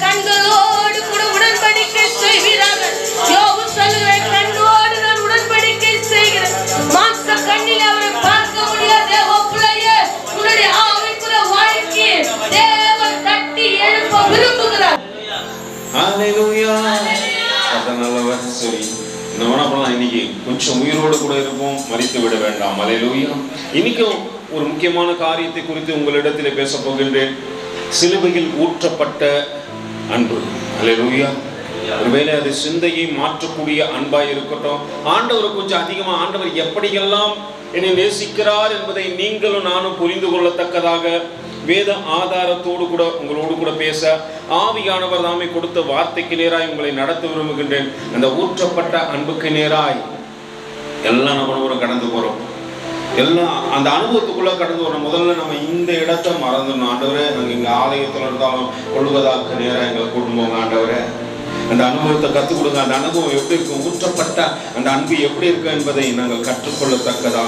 கண்களோடு கூட உடன்படிக்கை செய்வீராக. யோபு சொல்லுகிற கண்ணோடு நான் உடன்படிக்கை செய்கிறேன். மாம்ச கண்ணில் அவரை பார்க்க முடியாது. தேவ பிள்ளையே, உன்னுடைய ஆவிக்குரிய வாழ்க்கையை தேவன் தட்டி எழுப்ப விரும்புகிறார். ஹல்லேலூயா. நல்லவர். சரி, நம்ம என்ன பண்ணலாம்? இன்னைக்கு கொஞ்சம் உயிரோடு கூட இருப்போம், மரித்து விட வேண்டாம். ஹல்லேலூயா. இன்னைக்கும் ஒரு முக்கியமான காரியத்தை குறித்து உங்களிடத்தில் பேச போகின்றேன். சிலுவையில் ஊற்றப்பட்ட அன்பு. ஹல்லேலூயா. ஒருவேளை அது சிந்தையை மாற்றக்கூடிய அன்பாய் இருக்கட்டும். ஆண்டவர் கொஞ்சம் அதிகமா, ஆண்டவர் எப்படியெல்லாம் என்னை நேசிக்கிறார் என்பதை நீங்களும் நானும் புரிந்து கொள்ளத்தக்கதாக வேத ஆதாரத்தோடு கூட உங்களோடு கூட பேச ஆவியானவர் தாமே கொடுத்த வார்த்தைக்கு நேராய் உங்களை நடத்த விரும்புகின்றேன். அந்த ஊற்றப்பட்ட அன்புக்கு நேராய் எல்லாம் நம்ம கடந்து போறோம். எல்லாம் அந்த அனுபவத்துக்குள்ள கடந்து வரோம். முதல்ல நம்ம இந்த இடத்தை மறந்துடணும். ஆண்டவரே, நாங்கள் இங்கே ஆலயத்தில் இருந்தாலும் கொள்வதாக்கு நேராக எங்களை கூட்டும்போங்க. ஆண்டவரே, அந்த அனுபவத்தை கற்றுக் கொடுங்க. அந்த அனுபவம் எப்படி இருக்கும், ஊற்றப்பட்ட அந்த அன்பு எப்படி இருக்கும் என்பதை நாங்கள் கற்றுக்கொள்ளத்தக்கதா.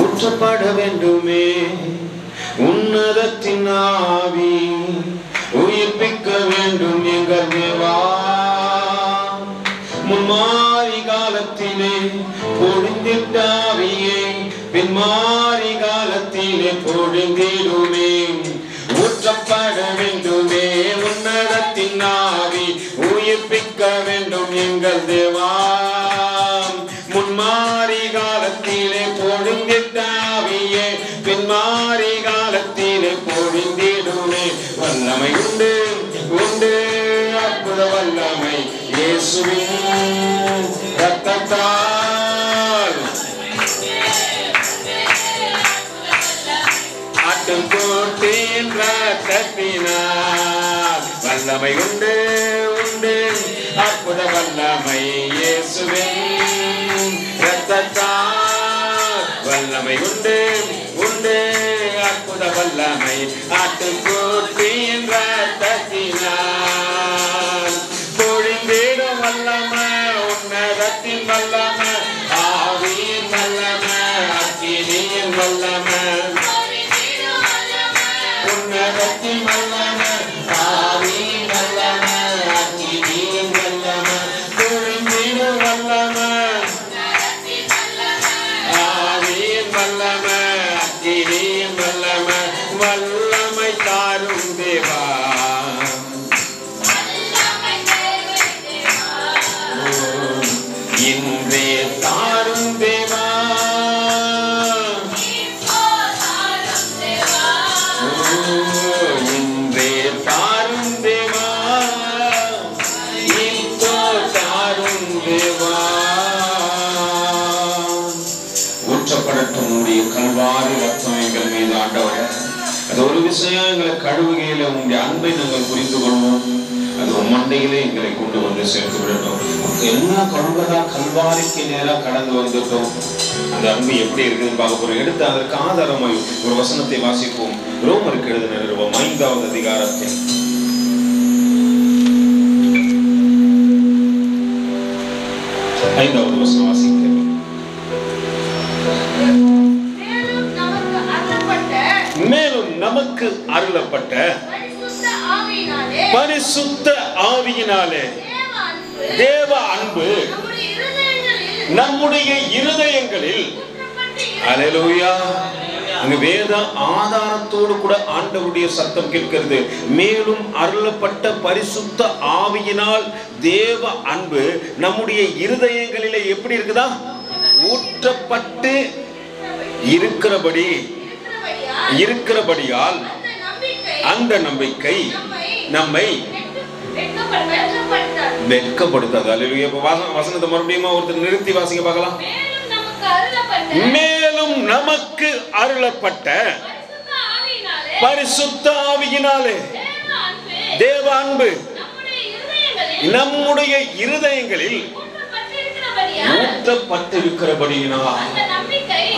ஊற்றப்பட வேண்டுமே உன்னதத்தின் ஆவி, உயிர்ப்பிக்க வேண்டும் எங்கள் தேவா. முன்மாறி காலத்திலே பொழிந்திட்ட ஆவியை பின்மாறி காலத்திலே பொழிந்திடுமே. ஊற்றப்பட வேண்டுமே உன்னதத்தின் ஆவி, உயிர்ப்பிக்க வேண்டும் எங்கள் தேவா. முன்மாறி காலத்திலே பொழிந்திட்ட ஆவியை பின்மாறி காலத்திலே பொழிந்திடுமே. வல்லமை உண்டு உண்டு, அற்புத வல்லமை இயேசுவின் இரத்தத்தால், ஆட்டுக்குட்டியின் இரத்தத்தினால். வல்லமை உண்டு உண்டு, அற்புத வல்லமை இயேசுவின் இரத்தத்தால். வல்லமை உண்டு உண்டு, அற்புத வல்லமை ஆட்டுக்குட்டியின் இரத்தத்தினால். பொழிந்திடும் வல்லமை உன்னதத்தின் வல்லமை, ஆவியின் வல்லமை, அக்கினியின் வல்லமை. உன்னதத்தின் வல்லமை, ஆவியின் வல்லமை, அக்கினியின் வல்லமை. பொழிந்திடும் வல்லமை, ஆவியின் வல்லமை, அக்கினியின் வல்லமை. வல்லமை தாரும் தேவா, இன்றே தாரும் தேவா. இன்றே தாரும் தேவா, இப்போ தாரும் தேவா. ஊற்றப்படட்டும் உடைய கல்வாரி ரத்தம் எங்கள் மீது ஆண்டவரே. அது ஒரு விஷயம், எங்களை கழுவுகையில உங்களுடைய அன்பை நாங்கள் புரிந்து கொள்வோம். அது மண்டையிலே எங்களை கொண்டு வந்து சேர்த்து விடட்டும். எல்லாம் கழுவதா கல்வாரிக்கு நேரா கடந்து வந்துட்டோம். அந்த அன்பு எப்படி இருக்குதுன்னு பார்க்க போறோம். எடுத்து அதற்கு ஆதாரமாய் ஒரு வசனத்தை வாசிப்போம். ரோமருக்கு எழுதின நிருபம் 5வது அதிகாரத்தில் 5வது வசனம் வாசிக்கிறோம். மேலும் நமக்கு அருளப்பட்ட பரிசுத்த ஆவியினாலே தேவ அன்பு நம்முடைய இருதயங்களில், அல்லேலூயா, அங்க வேத ஆதாரத்தோடு கூட ஆண்டவருடைய சத்தம் கேட்கிறது. மேலும் அருளப்பட்ட பரிசுத்த ஆவியினால் தேவ அன்பு நம்முடைய இருதயங்களிலே எப்படி இருக்குதா, ஊற்றப்பட்டு இருக்கிறபடியால் அந்த நம்பிக்கை நம்மை வெட்கப்படுத்தாது. அல்லேலூயா. வசனத்தை மறுபடியும் ஒருத்தர் நிறுத்தி வாசிக்க பார்க்கலாம். மேலும் நமக்கு அருளப்பட்ட பரிசுத்த ஆவியினாலே தேவ அன்பு நம்முடைய இருதயங்களில் ஊற்றப்பட்டிருக்கிறபடியினால்,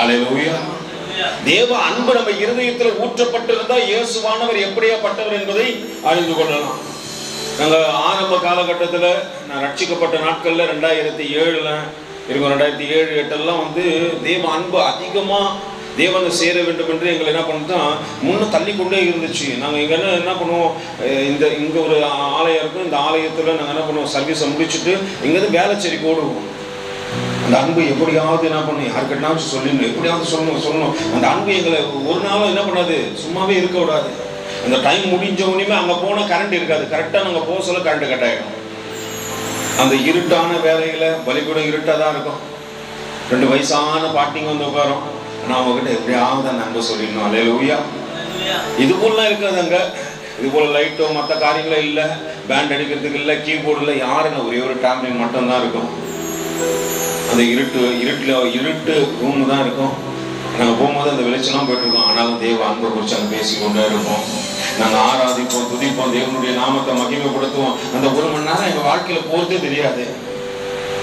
அல்லேலூயா, தேவ அன்பு நம்ம இருதயத்தில் ஊற்றப்பட்டிருந்தா இயேசுவானவர் எப்படியாப்பட்டவர் என்பதை அறிந்து கொள்ளலாம். நாங்கள் ஆரம்ப காலகட்டத்தில், நான் ரட்சிக்கப்பட்ட நாட்களில் 2007 இருக்கும், 2007-8 தேவ அன்பு அதிகமாக தேவனை சேர வேண்டும் என்று எங்களை என்ன பண்ணோம், முன்ன தள்ளி கொண்டே இருந்துச்சு. நாங்கள் இங்கே என்ன பண்ணுவோம், இங்கே ஒரு ஆலயம் இருக்கும், இந்த ஆலயத்தில் நாங்கள் என்ன பண்ணுவோம், சர்வீஸை முடிச்சுட்டு இங்கேருந்து வேலைச்சேரிக்கு ஓடுவோம். அந்த அன்பு எப்படியாவது என்ன பண்ணணும், யாருக்கிட்டாலும் சொல்லணும், எப்படியாவது சொல்லணும். அந்த அன்பு எங்களை ஒரு நாளும் என்ன பண்ணாது, சும்மாவே இருக்க விடாது. அந்த டைம் முடிஞ்ச உடனே அங்கே போனால் கரண்ட் இருக்காது, கரெக்டாக நாங்கள் போக சொல்ல கரண்ட் கட் ஆகிடும். அந்த இருட்டான வேலையில் பலிபீடம் இருட்டாக தான் இருக்கும். 2 வயசான பாட்டிங்க வந்து உட்காரோம். ஆனால் அவங்ககிட்ட எப்படியாவது அந்த அன்பை சொல்லிடணும். அல்லேலூயா. இது போலாம் இருக்காது அங்கே. இது போல் லைட்டோ மற்ற காரியங்களோ இல்லை, பேண்ட் அடிக்கிறதுக்கு இல்லை, கீபோர்டு இல்லை, யாருங்க, ஒரே ஒரு டேம்லின் மட்டும்தான் இருக்கும். அந்த இருட்டு ரூம் தான் இருக்கும். நாங்கள் போகும்போது அந்த வெளிச்சம்லாம் போயிட்டுருக்கோம். ஆனாலும் தேவ அன்பை குறித்து அங்கே பேசிக்கொண்டே இருப்போம். நாங்கள் ஆராதிப்போம், துதிப்போம், தேவனுடைய நாமத்தை மகிமைப்படுத்துவோம். அந்த 1 மணி நேரம் எங்கள் வாழ்க்கையில் போகிறதே தெரியாது.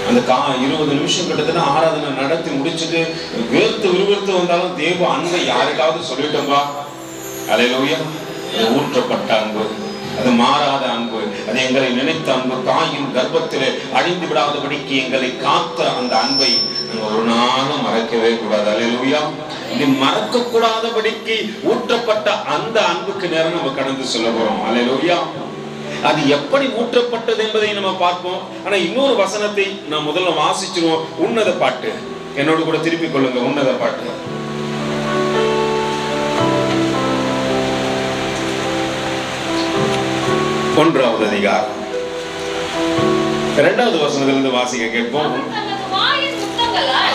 அந்த 20 நிமிஷம் கிட்டத்தட்ட ஆராதனை நடத்தி முடிச்சுட்டு விறுவிறுத்து வந்தாலும் தேவ அன்பை யாருக்காவது சொல்லிட்டோம்பா. அல்லேலூயா. ஊற்றப்பட்ட அன்பு, அது மாறாத அன்பு, அது எங்களை நினைத்த அன்பு, தாயின் கர்ப்பத்திலே அழிந்து விடாதபடிக்கு எங்களை காத்த அந்த அன்பை நாங்கள் ஒரு நாளும் மறக்கவே கூடாது. அல்லேலூயா. இது மறக்க கூடாதபடிக்கு ஊற்றப்பட்ட அந்த அன்புக்கு நேரம் நம்ம கடந்து சொல்ல போறோம். அல்லேலூயா. அது எப்படி ஊற்றப்பட்டது என்பதை நம்ம பார்ப்போம். ஆனா இன்னொரு வசனத்தை நான் முதல்ல வாசிச்சிருவோம். உன்னத பாட்டு என்னோடு கூட திருப்பிக் கொள்ளுங்க. உன்னத பாட்டு 1வது அதிகாரம் 2வது வசனத்திலிருந்து வாசிக்க கேட்போம்.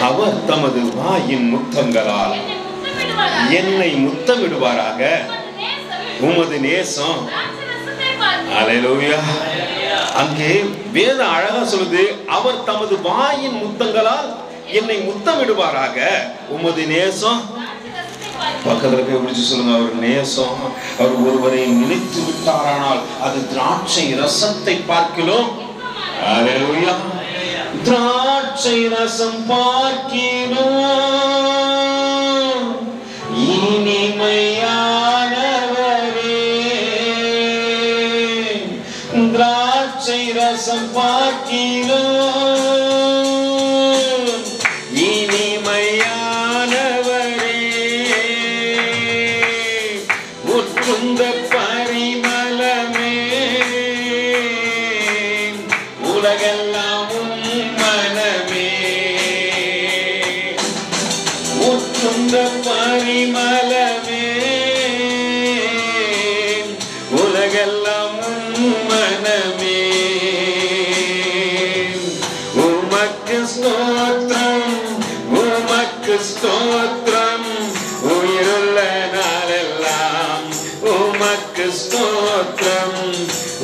அவர் தமது வாயின் முத்தங்களால் என்னை முத்தமிடுவாராக, உமது நேசம். அல்லேலூயா. அங்கே வேதம் அழகா சொல்லுது, அவர் தமது வாயின் முத்தங்களால் என்னை முத்தமிடுவாராக, உமது நேசம். பக்கத்துல போய் பிடிச்சு சொல்லுங்க, அவர் நேசம். அவர் ஒருவரை நினைத்து விட்டாரானால் அது திராட்சை ரசத்தை பார்க்கிறோம். அல்லேலூயா. திராட்சை ரசம் பார்க்கிறோம் இனிமையானவரே, திராட்சை ரசம் பார்க்கிறோம் இனிமையானவரே, உட்குந்த பரிமளமே, உலகெல்லாம் மனமே, உட்குந்த பரிமளமே, உலகெல்லாம் மனமே. உமக்கு ஸ்தோத்திரம், உமக்கு ஸ்தோத்திரம், உயிருள்ள நாளெல்லாம் உமக்கு ஸ்தோத்திரம்,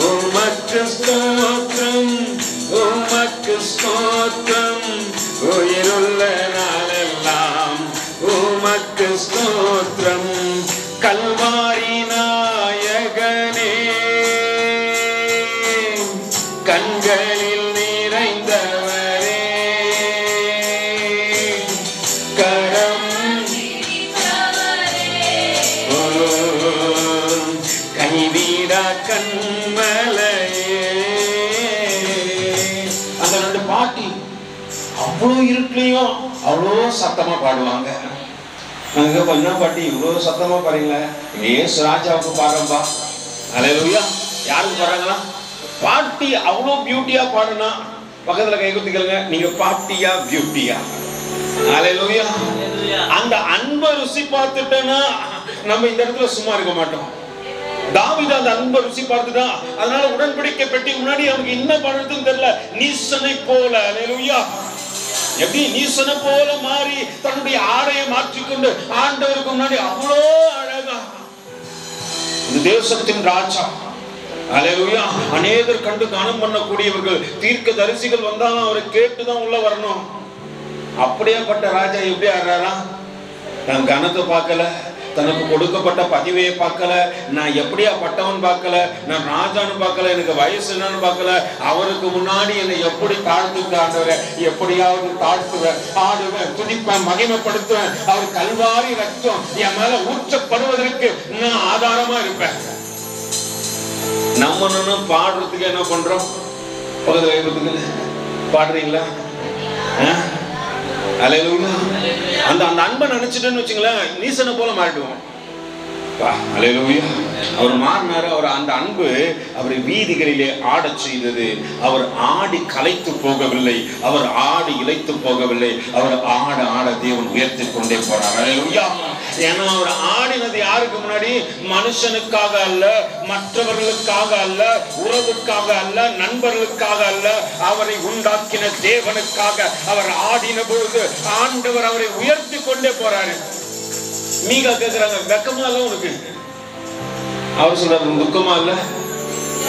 உமக்கு ஸ்தோத்திரம், உமக்கு ஸ்தோத்திரம், உயிருள்ள நாளெல்லாம் உமக்கு ஸ்தோத்திரம். கல்வாரி நாயகனே, கண்களில் நிறைந்தவரே, கரம் கைவிடா கண்மலையே. அந்த 2 பாட்டி அவ்வளோ இருட்லையும் அவ்வளோ சத்தமா பாடுவாங்க. நாங்க என்ன பாட்டி இவ்வளோ சத்தமா பாருங்களேன், ஏசு ராஜாவுக்கு பாடுறோம்பா. அல்லேலூயா. யாருக்கு பாடுறாங்களா? பாட்டி அவ்வளோ பியூட்டியா பாடுனா பக்கத்துல கை குத்திக்கலுங்க, நீங்க பாட்டியா பியூட்டியா? அல்லேலூயா. அந்த அன்பை ருசி பார்த்துட்டேன்னா நம்ம இந்த இடத்துல சும்மா இருக்க மாட்டோம். தாவீது அந்த அன்பை ருசி பார்த்துட்டான். அதனால உடன்படிக்கை பெட்டி முன்னாடி அவனுக்கு என்ன பண்ணுறதுன்னு தெரியல. நீசனை போல, அல்லேலூயா, எப்படி நீசனை போல மாறி தன்னுடைய ஆடையை மாற்றிக்கொண்டு ஆண்டவருக்கு முன்னாடி அவ்வளோ அழகா இந்த தேசத்தின் ராஜா. அல்லேலூயா. அநேகர் கண்டு கனம் பண்ணக்கூடியவர்கள், தீர்க்க தரிசிகள் வந்தாலும் அவரை கேட்டுதான் உள்ள வரணும். அப்படியேப்பட்ட ராஜா எப்படி ஆடுறாரா? தன் கனத்தை பார்க்கல, தனக்கு கொடுக்கப்பட்ட பதிவையை பார்க்கல, நான் எப்படியா பட்டவன் பார்க்கல, நான் ராஜான்னு பார்க்கல, எனக்கு வயசு என்னன்னு பார்க்கல. அவருக்கு முன்னாடி என்னை எப்படி தாழ்த்துட்டாண்டவரை எப்படியாவது தாழ்த்துவேன், ஆடுவேன், துதிப்பேன், மகிமைப்படுத்துவேன். அவர் கல்வாரி ரத்தம் என் மேல ஊற்றப்படுவதற்கு நான் ஆதாரமா இருப்பேன். நம்ம பாடுறதுக்கு என்ன பண்றோம்? பக்கத்துல பாடுறீங்களா? அல்லேலூயா. அந்த அன்பை நினைச்சிட்டேன்னு வச்சுங்களேன், நீசனை போல மாறிடுவோம். அல்லேலூயா. அவர் மாறினாரு. அவர் அந்த அன்பு அவரை வீதிகளிலே ஆடச் செய்தது. அவர் ஆடி களைத்து போகவில்லை, அவர் ஆடி இளைத்து போகவில்லை. அவர் ஆட ஆட தேவன் உயர்த்தி கொண்டே போனார். அல்லேலூயா. ஏன்னா அவர் ஆடினது யாருக்கு முன்னாடி? மனுஷனுக்காக அல்ல, மற்றவர்களுக்காக அல்ல, உறவுக்காக அல்ல, நண்பர்களுக்காக அல்ல, அவரை உண்டாக்கின தேவனுக்காக அவர் ஆடின பொழுது ஆண்டவர் அவரை உயர்த்தி கொண்டே போறாரு. மீகா கேக்குறாங்க, வெக்கமா இல்ல உனக்கு? அவர் சொல்றாரு, துக்கமா இல்ல?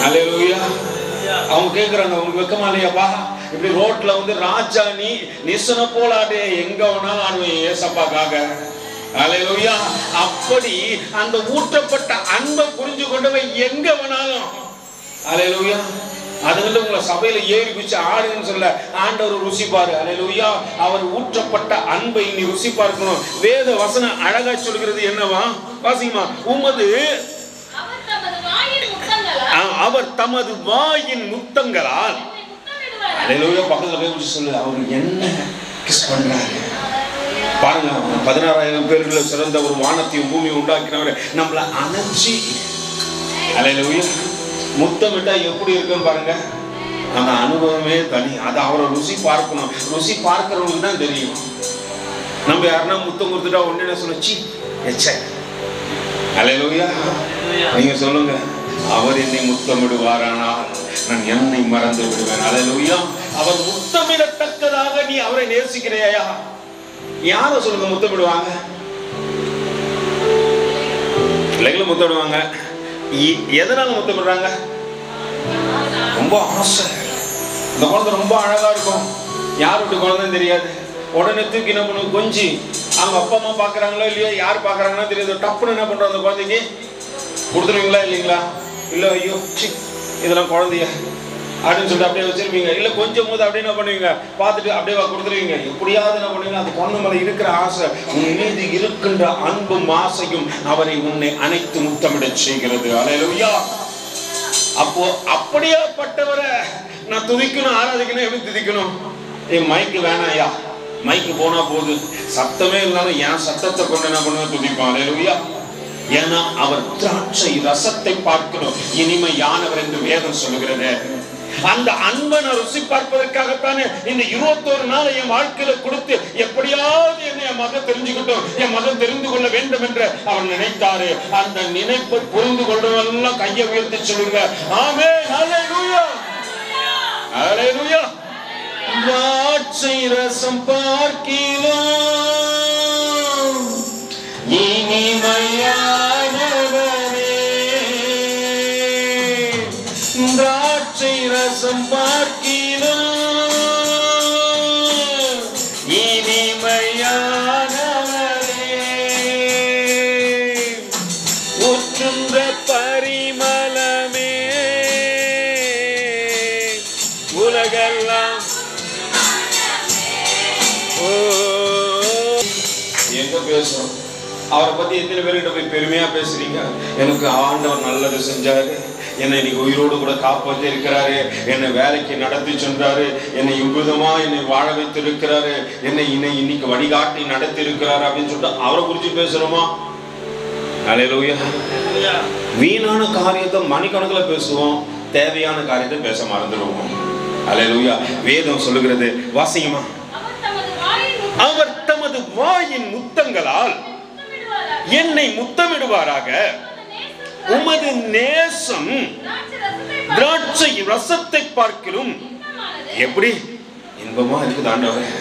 அல்லேலூயா. அவங்க கேக்குறாங்க, உனக்கு வெக்கமா இல்லையாப்பா? இப்படி ரோட்ல வந்து ராஜா நீ நிசன போல ஆடு, எங்க வேணாலும் ஆடுவேன் ஏசப்பாக்காக. அல்லேலூயா. அப்படி அந்த ஊற்றப்பட்ட அன்பை புரிஞ்சு கொண்டவன் எங்க வேணாலும். அல்லேலூயா. அதுல உங்களை சபையில ஏறி பிடிச்சு ஆடுன்னு சொல்ல, ஆண்டவர் ருசி பாரு. அல்லேலூயா. அவர் ஊற்றப்பட்ட அன்பை நீ ருசி பார்க்கணும். வேத வசனம் அழகா சொல்கிறது என்னவா? வாசிங்கம்மா. அவர் தமது வாயின் முத்தங்களால். அல்லேலூயா. பக்கத்துல போய் சொல்லு, அவர் என்ன கிஸ் பண்றாரு பாருங்க. 16,000 பேர்ல சிறந்த ஒரு வானத்தையும் பூமியை உண்டாக்கினவர் நம்மளை அணைச்சி, அல்லேலூயா, முத்தமிட்டா எப்படி இருக்குன்னு பாருங்க. அந்த அனுபவமே தனி. அதை அவரை ருசி பார்க்கணும். ருசி பார்க்கிறவங்களுக்கு தான் தெரியும். நம்ம யாருன்னா முத்தம் கொடுத்துட்டா ஒண்ணு என்ன சொல்லுச்சு, அல்லேலூயா. நீங்க சொல்லுங்க, அவர் என்னை முத்தமிடுவாரானால் நான் என்னை மறந்து விடுவேன். அல்லேலூயா. அவர் முத்தமிடத்தக்கதாக நீ அவரை நேசிக்கிறையா? யார சொல்லுங்க முத்தமிடுவாங்க? பிள்ளைகளும் முத்தமிடுவாங்க. எதனால முத்தமிடுறாங்க? ரொம்ப ஆசை. இந்த குழந்தை ரொம்ப அழகா இருக்கும். யார் விட்டு குழந்தைன்னு தெரியாது. உடனே தூக்கி என்ன பண்ணுவோம், கொஞ்சி அவங்க அப்பா அம்மா பாக்குறாங்களோ இல்லையோ, யார் பாக்குறாங்கன்னா தெரியாது, டப்புன்னு என்ன பண்றோம், அந்த குழந்தைக்கு கொடுத்துருவீங்களா இல்லைங்களா? இல்ல ஐயோ இதெல்லாம் குழந்தைய அப்படின்னு சொல்லிட்டு அப்படியே வச்சிருப்பீங்க. இல்ல கொஞ்சம் போது அப்படியே என்ன பண்ணுவீங்க, பார்த்துட்டு அப்படியே கொடுத்துருவீங்க. எப்படியாவது என்ன பண்ணுவீங்க, அந்த பொண்ணு மேல இருக்கிற ஆசை, உன் மீது இருக்கின்ற அன்பும் ஆசையும் அவரை உன்னை அனைத்து முத்தமிட செய்கிறது. அல்லேலூயா. அப்போ அப்படியேப்பட்டவரை நான் துதிக்கணும், ஆராதிக்கணும். எப்படி துதிக்கணும்? என் மைக்கு வேணாயா, மைக்கு போனா போது, சத்தமே இருந்தாலும் என் சத்தத்தை கொண்டு என்ன பண்ணுவேன், துதிப்பான். அல்லேலூயா. ஏன்னா அவர் திராட்சை ரசத்தை பார்க்கணும் இனிமையானவர் என்று வேதம் சொல்லுகிறது. அந்த அன்பை ருசி பார்ப்பதற்காகத்தானே இந்த 21 நாள் என் வாழ்க்கையில கொடுத்து, எப்படியாவது என்னை என் மகன் தெரிஞ்சுக்கிட்டோம், என் மகன் தெரிந்து கொள்ள வேண்டும் என்று அவர் நினைத்தாரு. அந்த நினைப்பை புரிந்து கொள்றவெல்லாம் கையை உயர்த்தி சொல்லுங்க, ஆமென். அல்லேலூயா. அல்லேலூயா. திராட்சை ரசம் பார்க்கிறோம் இனிமையானவரே, திராட்சை ரசம் பார்க்கிறோம் இனிமையானவரே, ஊற்றுன்ற பரிமளமே உலகெல்லாம். எங்க பேசுறோம் அவரை பத்தி? எத்தனை பேர்கிட்ட போய் பெருமையா பேசுறீங்க? எனக்கு ஆண்டவர் நல்லது செஞ்சாரு, என்னை இன்னைக்கு உயிரோடு கூட காப்பாற்றி இருக்கிறாரு, என்னை வேலைக்கு நடத்தி சென்றாரு, என்னை இவ்விதமா என்னை வாழ வைத்து இருக்கிறாரு, என்னை இன்னைக்கு வழிகாட்டி நடத்தி இருக்கிறாரு அப்படின்னு சொல்லிட்டு அவரை குறிச்சு பேசுறோமா? அல்லேலூயா. வீணான காரியத்தை மணிக்கணக்கில் பேசுவோம், தேவையான காரியத்தை பேச மறந்துடுவோம். அல்லேலூயா. வேதம் சொல்லுகிறது, வாசிங்கம்மா. அவர் தமது வாயின் முத்தங்களால் என்னை முத்தமிடுவாராக, உமது நேசம் திராட்சை ரசத்தை பார்க்கிலும் எப்படி இன்பமா இருக்குது ஆண்டவரே.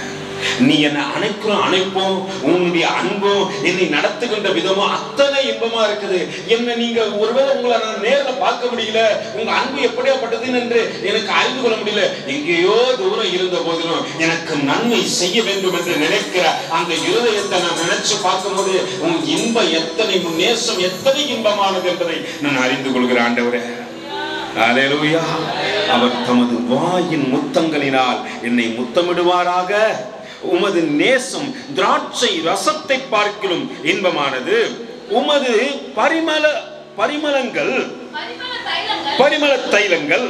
நீ என்னை அணைப்போம், உன்னுடைய அன்பும் என்னை நடத்துகின்ற விதமும் அத்தனை இன்பமா இருக்குது. என்ன நீங்க ஒருவேளை உங்களை நான் நேரில் பார்க்க முடியல, உங்க அன்பு எப்படியாப்பட்டது என்று எனக்கு அறிந்து கொள்ள முடியல, எங்கேயோ தூரம் இருந்த போதிலும் எனக்கு நன்மை செய்ய வேண்டும் என்று நினைக்கிற அந்த இருதயத்தை நான் நினைச்சு பார்க்கும்போது உன் இன்பம் எத்தனை, நேசம் எத்தனை இன்பமானது என்பதை நான் அறிந்து கொள்கிறேன் ஆண்டவரே. அல்லேலூயா. அவர் தமது வாயின் முத்தங்களினால் என்னை முத்தமிடுவாராக, உமது நேசம் திராட்சை ரசத்தை பார்க்கிலும் இன்பமானது, உமது பரிமள தைலங்கள்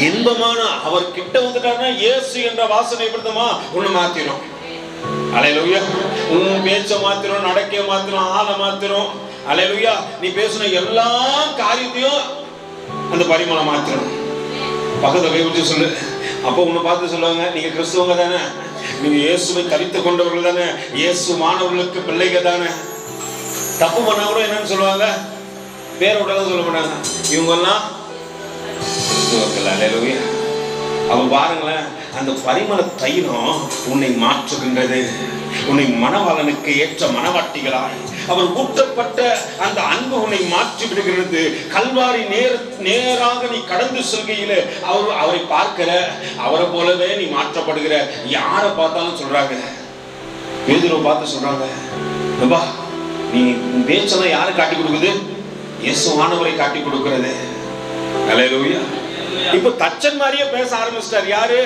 இன்பமான அவர் கிட்ட வந்துட்டாருன்னா இயேசு என்ற வாசனை படுத்தமா ஒண்ணு மாத்திரும். அல்லேலூயா. உன் பேச்ச மாத்திரும், நடக்க மாத்திரும், ஆள மாத்திரும். அல்லேலூயா. நீ பேசுன எல்லா காரியத்தையும் அந்த பரிமளம் மாத்திரும். பக்கத்துல கை பிடிச்சு சொல்லு. அப்போ உன்னை பார்த்து சொல்லுவாங்க, நீங்க கிறிஸ்துவங்க தானே, நீங்க இயேசுவை தரித்து கொண்டவர்கள் தானே, இயேசு மாணவர்களுக்கு பிள்ளைங்க தானே. தப்பு பண்ணா கூட என்னன்னு சொல்லுவாங்க, பேரோட சொல்ல மாட்டாங்க, இவங்க எல்லாம் கிறிஸ்துவர்கள். அல்லேலூயா. அவ பாருங்களேன், அந்த பரிமள தைலம் உன்னை மாற்றுகின்றது. உன்னை மணவாளனுக்கு ஏற்ற மணவாட்டிகளாய் அவர் ஊற்றப்பட்ட அந்த அன்பு உன்னை மாற்றி விடுகிறது. கல்வாரி நேராக நீ கடந்து செல்கையில அவரை பார்க்கிற, அவரை போலவே நீ மாற்றப்படுகிற. யாரை பார்த்தாலும் சொல்றாங்க, பேதுருவை பார்த்து சொல்றாங்க, நீ பேச்செல்லாம் யாரை காட்டி கொடுக்குது? இயேசுவானவரை காட்டி கொடுக்கிறது. அல்லேலூயா. இப்ப தச்சன் மாதிரியே பேச ஆரம்பிச்சிட்டார். யாரு?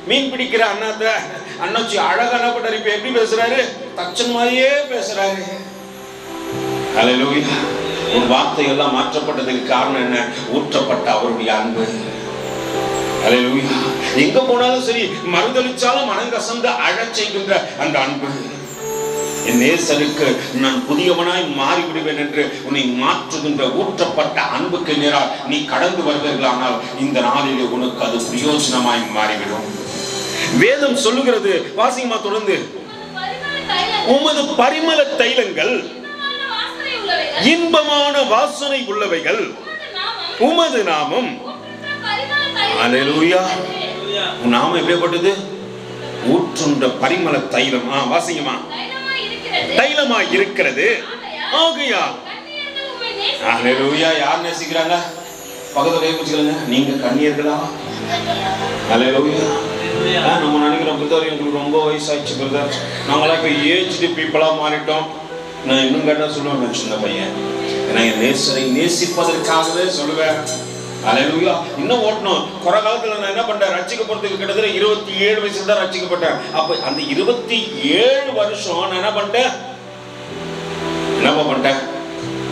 மீன் பிடிக்கிற அண்ணாச்சி அழகான பட்டாரு. இப்ப எப்படி பேசுறாரு? தச்சன் மாதிரியே பேசுறாரு. அல்லேலூயா. உன் வார்த்தை எல்லாம் மாற்றப்பட்டதுக்கு காரணம் என்ன? ஊற்றப்பட்ட அவருடைய அன்பு. அல்லேலூயா. எங்க போனாலும் சரி, மறுதளிச்சாலும் மனங்கசந்து அழச் செய்கின்ற அந்த அன்பு. என் நேசருக்கு நான் புதியவனாய் மாறிவிடுவேன் என்று உன்னை மாற்றுகின்ற ஊற்றப்பட்ட அன்புக்கு நேராக நீ கடந்து வருவீர்களானால் இந்த நாளிலே உனக்கு அது பிரயோஜனமாய் மாறிவிடும். வேதம் சொல்லுகிறது, வாசிங்கமா தொடர்ந்து, உமது பரிமள தைலங்கள் இன்பமான வாசனை உள்ளவைகள், உமது நாமம். அல்லேலூயா. உன் நாமம் எப்படிப்பட்டது? ஊற்றுண்ட பரிமள தைலம். வாசிங்கமா. தைலமாய் இருக்கிறது. ஆகையால் அல்லேலூயா. யார் நேசிக்கிறாங்க? பக்கத்துல கை பிடிச்சுக்கங்க. நீங்க கன்னியர்களா? அல்லேலூயா. நம்ம நினைக்கிறோம், பிரதர் எங்களுக்கு ரொம்ப வயசாயிடுச்சு பிரதர், நாங்களாம் இப்ப ஏஜ்டு பீப்புளா மாறிட்டோம். நான் இன்னும் கேட்டா சொல்லுவேன், சின்ன பையன், நான் என் நேசரை நேசிப்பதற்காகவே சொல்லுவேன். அல்லேலூயா. இன்னும் ஓட்டணும். குறை காலத்துல நான் என்ன பண்ணேன், ரட்சிக்கப்படுறதுக்கு கிட்டத்தட்ட 27 வயசுல தான் ரட்சிக்கப்பட்டேன். அப்ப அந்த 27 வருஷம் நான் என்ன பண்ணிட்டேன்,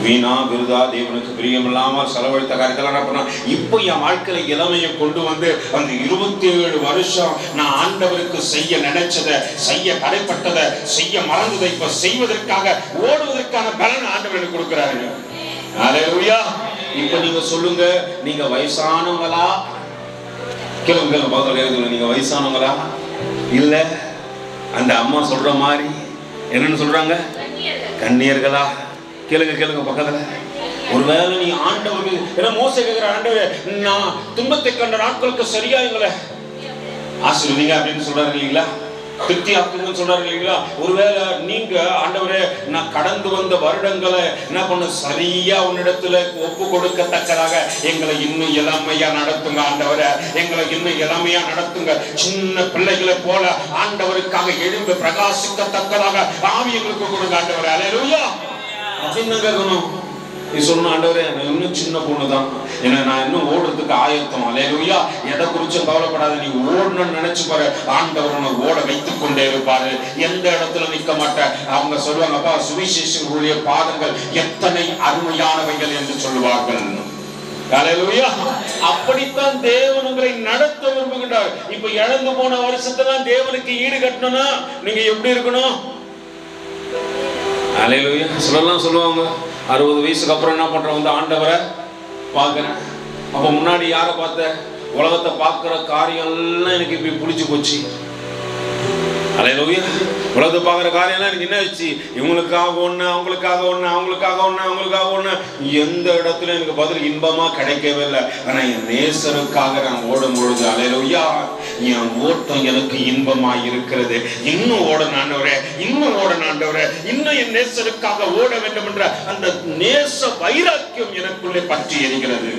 வீணா விருதா தேவனுக்கு பிரியமில்லாமல் செலவழித்த காரியத்தெல்லாம் என்ன பண்ண. இப்போ என் வாழ்க்கையில இளமையை கொண்டு வந்து அந்த 27 வருஷம் நான் ஆண்டவருக்கு செய்ய நினைச்சதை, செய்ய தடைப்பட்டதை, செய்ய மறந்ததை இப்ப செய்வதற்காக ஓடுவதற்கான பலன் ஆண்டவர் எனக்கு கொடுக்கிறாரு. அல்லேலூயா. இப்ப நீங்க சொல்லுங்க, நீங்க வயசானவங்களா? கேளுங்க, நீங்க வயசானவங்களா? இல்ல அந்த அம்மா சொல்ற மாதிரி என்னன்னு சொல்றாங்க, கன்னியர்களா? கேளுங்க பக்கத்துல. ஒருவேளை நீ ஆண்டவர்கள் என்ன மோசே கேட்கிற, ஆண்டவரே நான் துன்பத்தை கண்ட நாட்களுக்கு சரியா எங்களை ஆசீர்வதிங்க அப்படின்னு சொல்றாரு இல்லைங்களா, திருப்தி ஆக்குங்கன்னு சொல்றாரு இல்லைங்களா. ஒருவேளை நீங்க ஆண்டவரே நான் கடந்து வந்த வருடங்களை என்ன பண்ண சரியா உன்னிடத்துல ஒப்பு கொடுக்கத்தக்கதாக எங்களை இன்னும் இளமையா நடத்துங்க ஆண்டவரே, எங்களை இன்னும் இளமையா நடத்துங்க. சின்ன பிள்ளைகளை போல ஆண்டவருக்காக எழுந்து பிரகாசிக்கத்தக்கதாக ஆவி எங்களுக்கு கொடுங்க ஆண்டவரே. அல்லேலூயா. அப்படின்னு கேட்கணும். நீ சொன்ன, ஆண்டவரே நான் இன்னும் சின்ன பொண்ணுதான், ஏன்னா நான் இன்னும் ஓடுறதுக்கு ஆயத்தம். அல்லேலூயா. எதை குறிச்சும் கவலைப்படாத, நீ ஓடணும்னு நினைச்சு பாரு, ஆண்டவர் உன்னை ஓட வைத்துக் கொண்டே இருப்பாரு. எந்த இடத்துல நிற்க மாட்டேன். அவங்க சொல்லுவாங்கப்பா, சுவிசேஷங்களுடைய பாதங்கள் எத்தனை அருமையானவைகள் என்று சொல்லுவார்கள். அல்லேலூயா. அப்படித்தான் தேவன் உங்களை நடத்த விரும்புகின்றார். இப்ப இழந்து போன வருஷத்தெல்லாம் தேவனுக்கு ஈடு கட்டணும்னா நீங்க எப்படி இருக்கணும்? அல்லேலூயா. சொல்லுவாங்க, 60 வயசுக்கு அப்புறம் என்ன பண்றோம், வந்து ஆண்டவரை பார்க்கிறேன். அப்ப முன்னாடி யாரை பார்த்த? உலகத்தை பார்க்கிற காரியம் எல்லாம் எனக்கு இப்படி பிடிச்சு போச்சு. அல்லேலூயா. உலகத்தை பார்க்குற காரியம்லாம் எனக்கு என்ன ஆச்சு, இவங்களுக்காக ஒன்று, அவங்களுக்காக ஒன்று, அவங்களுக்காக ஒன்று, அவங்களுக்காக ஒன்று, எந்த இடத்துல எனக்கு பதில் இன்பமா கிடைக்கவே இல்லை. ஆனா என் நேசருக்காக நான் ஓடும் பொழுது அல்லேலூயா, என் ஓட்டம் எனக்கு இன்பமா இருக்கிறது. இன்னும் ஓட ஆண்டவரே, இன்னும் ஓட ஆண்டவரே, இன்னும் என் நேசருக்காக ஓட வேண்டும் என்ற அந்த நேச வைராக்கியம் எனக்குள்ளே பற்றி எரிகிறது.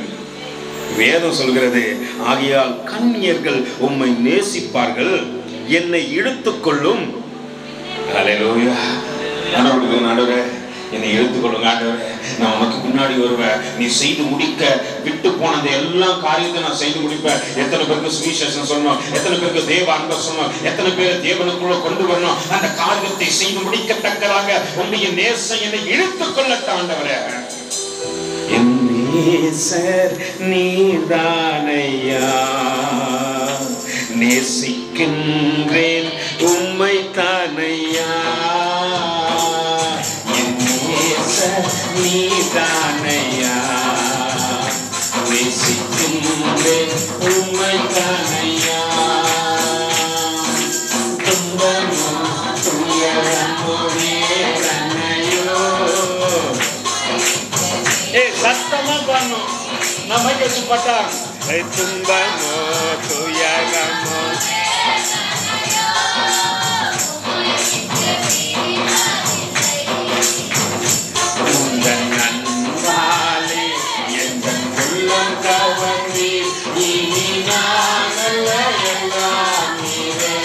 வேதம் சொல்கிறது, ஆகையால் கன்னியர்கள் உம்மை நேசிப்பார்கள், என்னை இழுத்துக்கொள்ளும். அல்லேலூயா. ஆண்டவரே என்னை இழுத்துக்கொள்ளுங்க ஆண்டவரே, நான் உனக்கு முன்னாடி வருவேன். நீ செய்து முடிக்க விட்டு போன எல்லா காரியத்தை நான் செய்து முடிப்பேன். எத்தனை பேருக்கு சுவிசேஷம் சொல்லணும், எத்தனை பேருக்கு தேவ அன்பை சொல்லணும், எத்தனை பேரை தேவனுக்குள்ள கொண்டு வரணும், அந்த காரியத்தை செய்து முடிக்கத்தக்கதாக உன்னுடைய நேசம் என்னை இழுத்துக்கொள்ளட்ட ஆண்டவரே. என் நேசர் நீதானையா, நேசிக்கின்றேன் உம்மை தானையா. என் நேசர் நீதானையா, நேசிக்கின்றேன் உம்மை தானையா. துன்பமோ துயரமோ வேதனையோ, சத்தமா பண்ணணும். நம்ம கேட்டுப்பட்டா துன்பமோ துயரமோ உந்தன் அன்பாலே எந்தன் உள்ளம் கவர்ந்தீர், இனி நான் அல்ல எல்லாம் நீரே.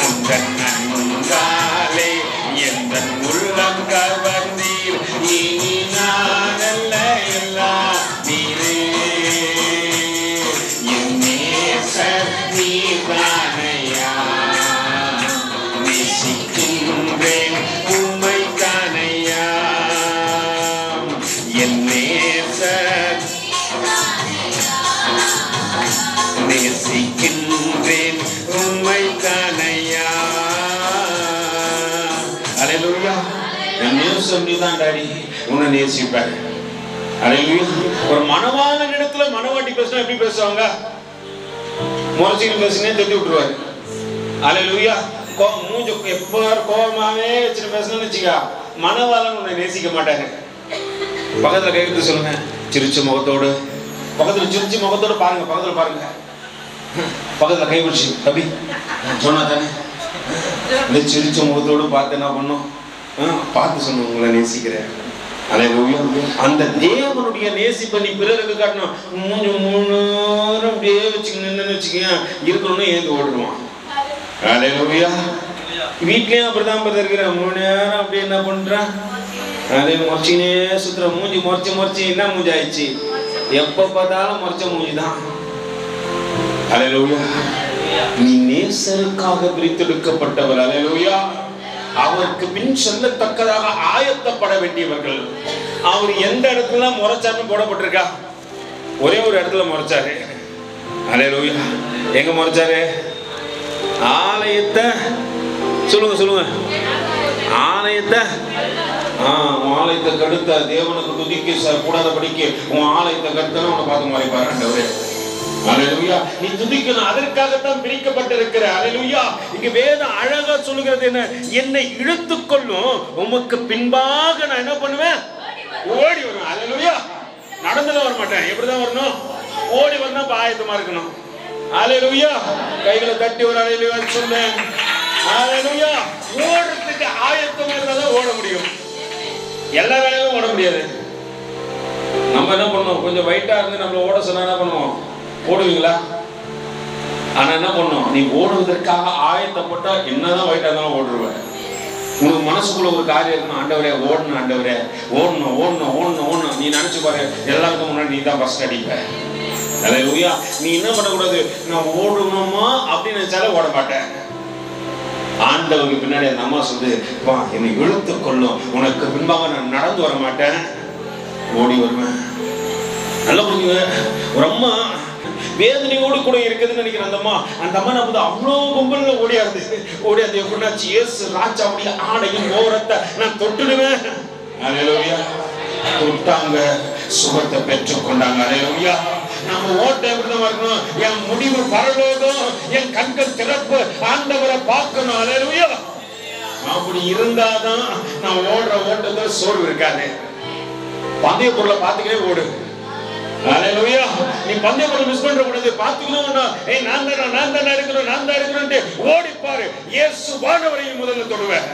உந்தன் அன்பாலே எந்தன் உள்ளம் கவர்ந்தீர், இனி நான் அல்ல எல்லாம் நீரே. என் நேசர் நீதானையா, நேசிக்கின்றேன் உம்மை தானையா. என் நேசர் நேசிக்கின்றேன் உம்மை தானையா. அல்லேலூயா. என் நேசம் நீதான் டாடி, உன்னை நேசிப்பேன். அல்லேலூயா. ஒரு மனவாள இடத்துல மனவாட்டி பேசினா எப்படி பேசுவாங்க? முறைச்சின்னு பேசினே தட்டி விட்டுருவாரு. அல்லேலூயா. மூஞ்ச எப்போ கோபமாவே வச்சுட்டு பேசணும்னு வச்சுக்கா, மனவாளன் உன்னை நேசிக்க மாட்டாங்க. பக்கத்துல கை எடுத்து சொல்லுங்க, சிரிச்ச முகத்தோடு, பக்கத்துல சிரிச்ச முகத்தோடு பாருங்க, பக்கத்துல பாருங்க, பக்கத்துல கை பிடிச்சி தம்பி சொன்னா தானே, இந்த சிரிச்ச முகத்தோடு பார்த்து என்ன பண்ணும், பார்த்து சொன்ன உங்களை நேசிக்கிறேன். அல்லேலூயா. அந்த தேவனுடைய நேசிப்பை நீ பிறருக்கு காட்டணும். மூணு நேரம் அப்படியே வச்சுக்கணும்னு வச்சுக்கேன், இருக்கணும்னு ஏந்து ஓடுவான். அல்லேலூயா. வீட்லயும் அப்படிதான் இருக்கிறேன், 3 நேரம் அப்படியே என்ன பண்றான், அதே முறைச்சினே சுத்துற, மூஞ்சி முறைச்சு என்ன மூஞ்சி ஆயிடுச்சு, எப்ப பார்த்தாலும் முறைச்ச மூஞ்சிதான். அல்லேலூயா. நீ நேசருக்காக பிரித்தெடுக்கப்பட்டவர். அல்லேலூயா. அவருக்கு பின் செல்லத்தக்கதாக ஆயத்தப்பட வேண்டியவர்கள். அவர் எந்த இடத்துல முறைச்சாருன்னு போடப்பட்டிருக்கா? ஒரே ஒரு இடத்துல முறைச்சாரு. அல்லேலூயா. எங்க முறைச்சாரு? ஆலயத்தை சொல்லுங்க, ஆலயத்தை ஆலயத்தை கடுத்த தேவனுக்கு துதிக்க கூடாத படிக்க உன் ஆலயத்தை கடுத்தன உன்னை பார்த்து மறைப்பாரு ஆண்டவரே. அல்லேலூயா. நீ துதிக்கணும், அதற்காகத்தான் பிரிக்கப்பட்டிருக்கிற. அல்லேலூயா. இங்க வேதம் அழகா சொல்லுகிறது என்ன, என்னை இழுத்துக் கொள்ளும் உமக்கு பின்பாக நான் என்ன பண்ணுவேன், ஓடி வருவேன். அல்லேலூயா. நடந்துல வர மாட்டேன், எப்படிதான் வரணும், ஓடி வரணும், ஆயத்தமா இருக்கணும். அல்லேலூயா. கைகளை தட்டி ஒரு அல்லேலூயா சொல்லுங்க. அல்லேலூயா. ஓடுறதுக்கு ஆயத்தமா இருந்தாதான் ஓட முடியும், எல்லா வேலையும் ஓட முடியாது. நம்ம என்ன பண்ணுவோம், கொஞ்சம் வெயிட்டா இருந்து நம்மள ஓட சொன்னா என்ன பண்ணுவோம், ஓடுவீங்களா? ஆனா என்ன பண்ணும், நீ ஓடுவதற்காக ஆயத்தப்பட்டா என்னதான் வெயிட்டா இருந்தாலும் ஓடுருவேன். உனக்கு மனசுக்குள்ள ஒரு காரியம் இருக்கணும், ஆண்டவரே ஓடணும், ஆண்டவரே ஓடணும் ஓடணும் ஓடணும் ஓடணும். நீ நினைச்சு பாரு, எல்லாருக்கும் முன்னாடி நீ தான் ஃபர்ஸ்ட் அடிப்ப. அல்லேலூயா. நீ என்ன பண்ணக்கூடாது, நான் ஓடணுமா அப்படின்னு நினைச்சாலே ஓட மாட்டேன். ஆண்டவருக்கு பின்னாடி அந்த அம்மா சொல்லுது, வா என்னை இழுத்து கொள்ளும், உனக்கு பின்பாக நான் நடந்து வர மாட்டேன், ஓடி வருவேன். நல்லா புரிஞ்சுங்க. ஒரு அம்மா வேதனையோடு கூட இருக்குதுன்னு நினைக்கிறேன். அந்த அம்மா நம்ம அவ்வளோ கும்பல்ல ஓடியாது எப்படின்னாச்சு, இயேசு ராஜாவுடைய ஆடையின் ஓரத்தை நான் தொட்டுடுவேன். அல்லேலூயா. தொட்டாங்க, சுகத்தை பெற்றுக் கொண்டாங்க. அல்லேலூயா. நம்ம ஓட்ட எப்படிதான் இருக்கணும், என் முடிவு பரலோகம், என் கண்கள் திறப்பு, ஆண்டவரை பார்க்கணும். அல்லேலூயா. அப்படி இருந்தாதான் நான் ஓடுற ஓட்டத்தை சோர்வு இருக்காது. பந்தய பொருளை பார்த்துக்கவே ஓடு. அல்லேலூயா. நீ பந்தய பொருளை மிஸ் பண்ற கூடாது, பார்த்துக்கணும். நான் தான் எடுக்கிறேன் ஓடிப்பாரு. இயேசுவானவரையும் முதல்ல தொடுவேன்.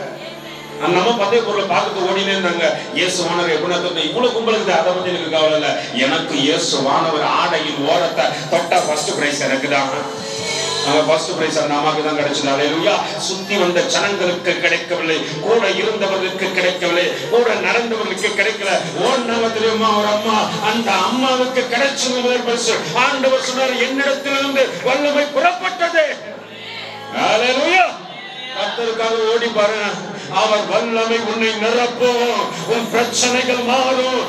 நம்ம பந்தய பொருளை பார்த்து ஓடினே இருந்தாங்க. இயேசுவானவர் எப்படின்னா, இவ்வளவு கும்பலுக்கு அதை பத்தி எனக்கு கவலை இல்லை, எனக்கு இயேசுவானவர் ஆடையின் ஓரத்தை தொட்டா ஃபர்ஸ்ட் பிரைஸ் எனக்கு தான். ஃபர்ஸ்ட் பிரைஸ் நமக்கு தான் கிடைச்சது. அல்லேலூயா. சுத்தி வந்த ஜனங்களுக்கு கிடைக்கவில்லை, கூட இருந்தவர்களுக்கு கிடைக்கவில்லை, கூட நடந்தவர்களுக்கு கிடைக்கல. ஓடினாங்க தெரியுமா ஒரு அம்மா, அந்த அம்மாவுக்கு கிடைச்சது முதல் பரிசு. ஆண்டவர் சொன்னார், என்னிடத்திலிருந்து வல்லமை புறப்பட்டது. அல்லேலூயா. கர்த்தருக்காக ஓடி பாரு, அவர் வல்லமை உன்னை நிரப்பும், உன் பிரச்சனைகள் மாறும்.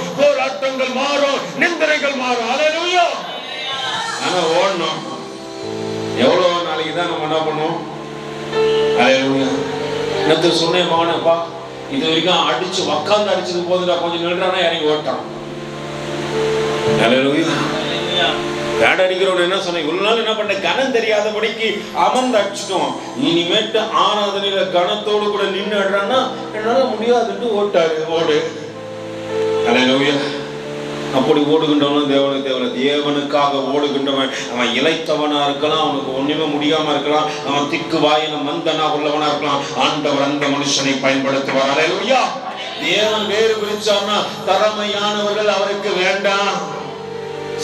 ஓடணும். எவ்வளவு நாளைக்கு தான் நம்ம என்ன பண்ணுவோம்? அல்லேலூயா. நேத்து சொன்னேன் மகனப்பா, இது வரைக்கும் அடிச்சு உக்காந்து அடிச்சது போதுடா, கொஞ்சம் நின்றானா இறங்கி ஓட்டான். அல்லேலூயா. பேட் அடிக்கிறவன் என்ன சொன்ன, இவ்வளவு நாள் என்ன பண்ண, கனம் தெரியாதபடிக்கு அமர்ந்து அடிச்சிட்டோம். இனிமேட்டு ஆராதனையில கனத்தோடு கூட நின்று ஆடுறான்னா என்னால முடியாதுன்னு ஓட்டாரு. ஓடு. அல்லேலூயா. அப்படி ஓடுகின்றவனும் தேவனுக்காக ஓடுகின்றவன் அவன் இளைத்தவனா இருக்கலாம், அவனுக்கு ஒண்ணுமே முடியாம இருக்கலாம், அவன் திக்கு வாயின மந்தனா உள்ளவனா இருக்கலாம். ஆண்டவர் அந்த மனுஷனை பயன்படுத்துவார். அல்லேலூயா. தேவன் வேறு பிரிச்சார்னா திறமையானவர்கள் அவருக்கு வேண்டாம்.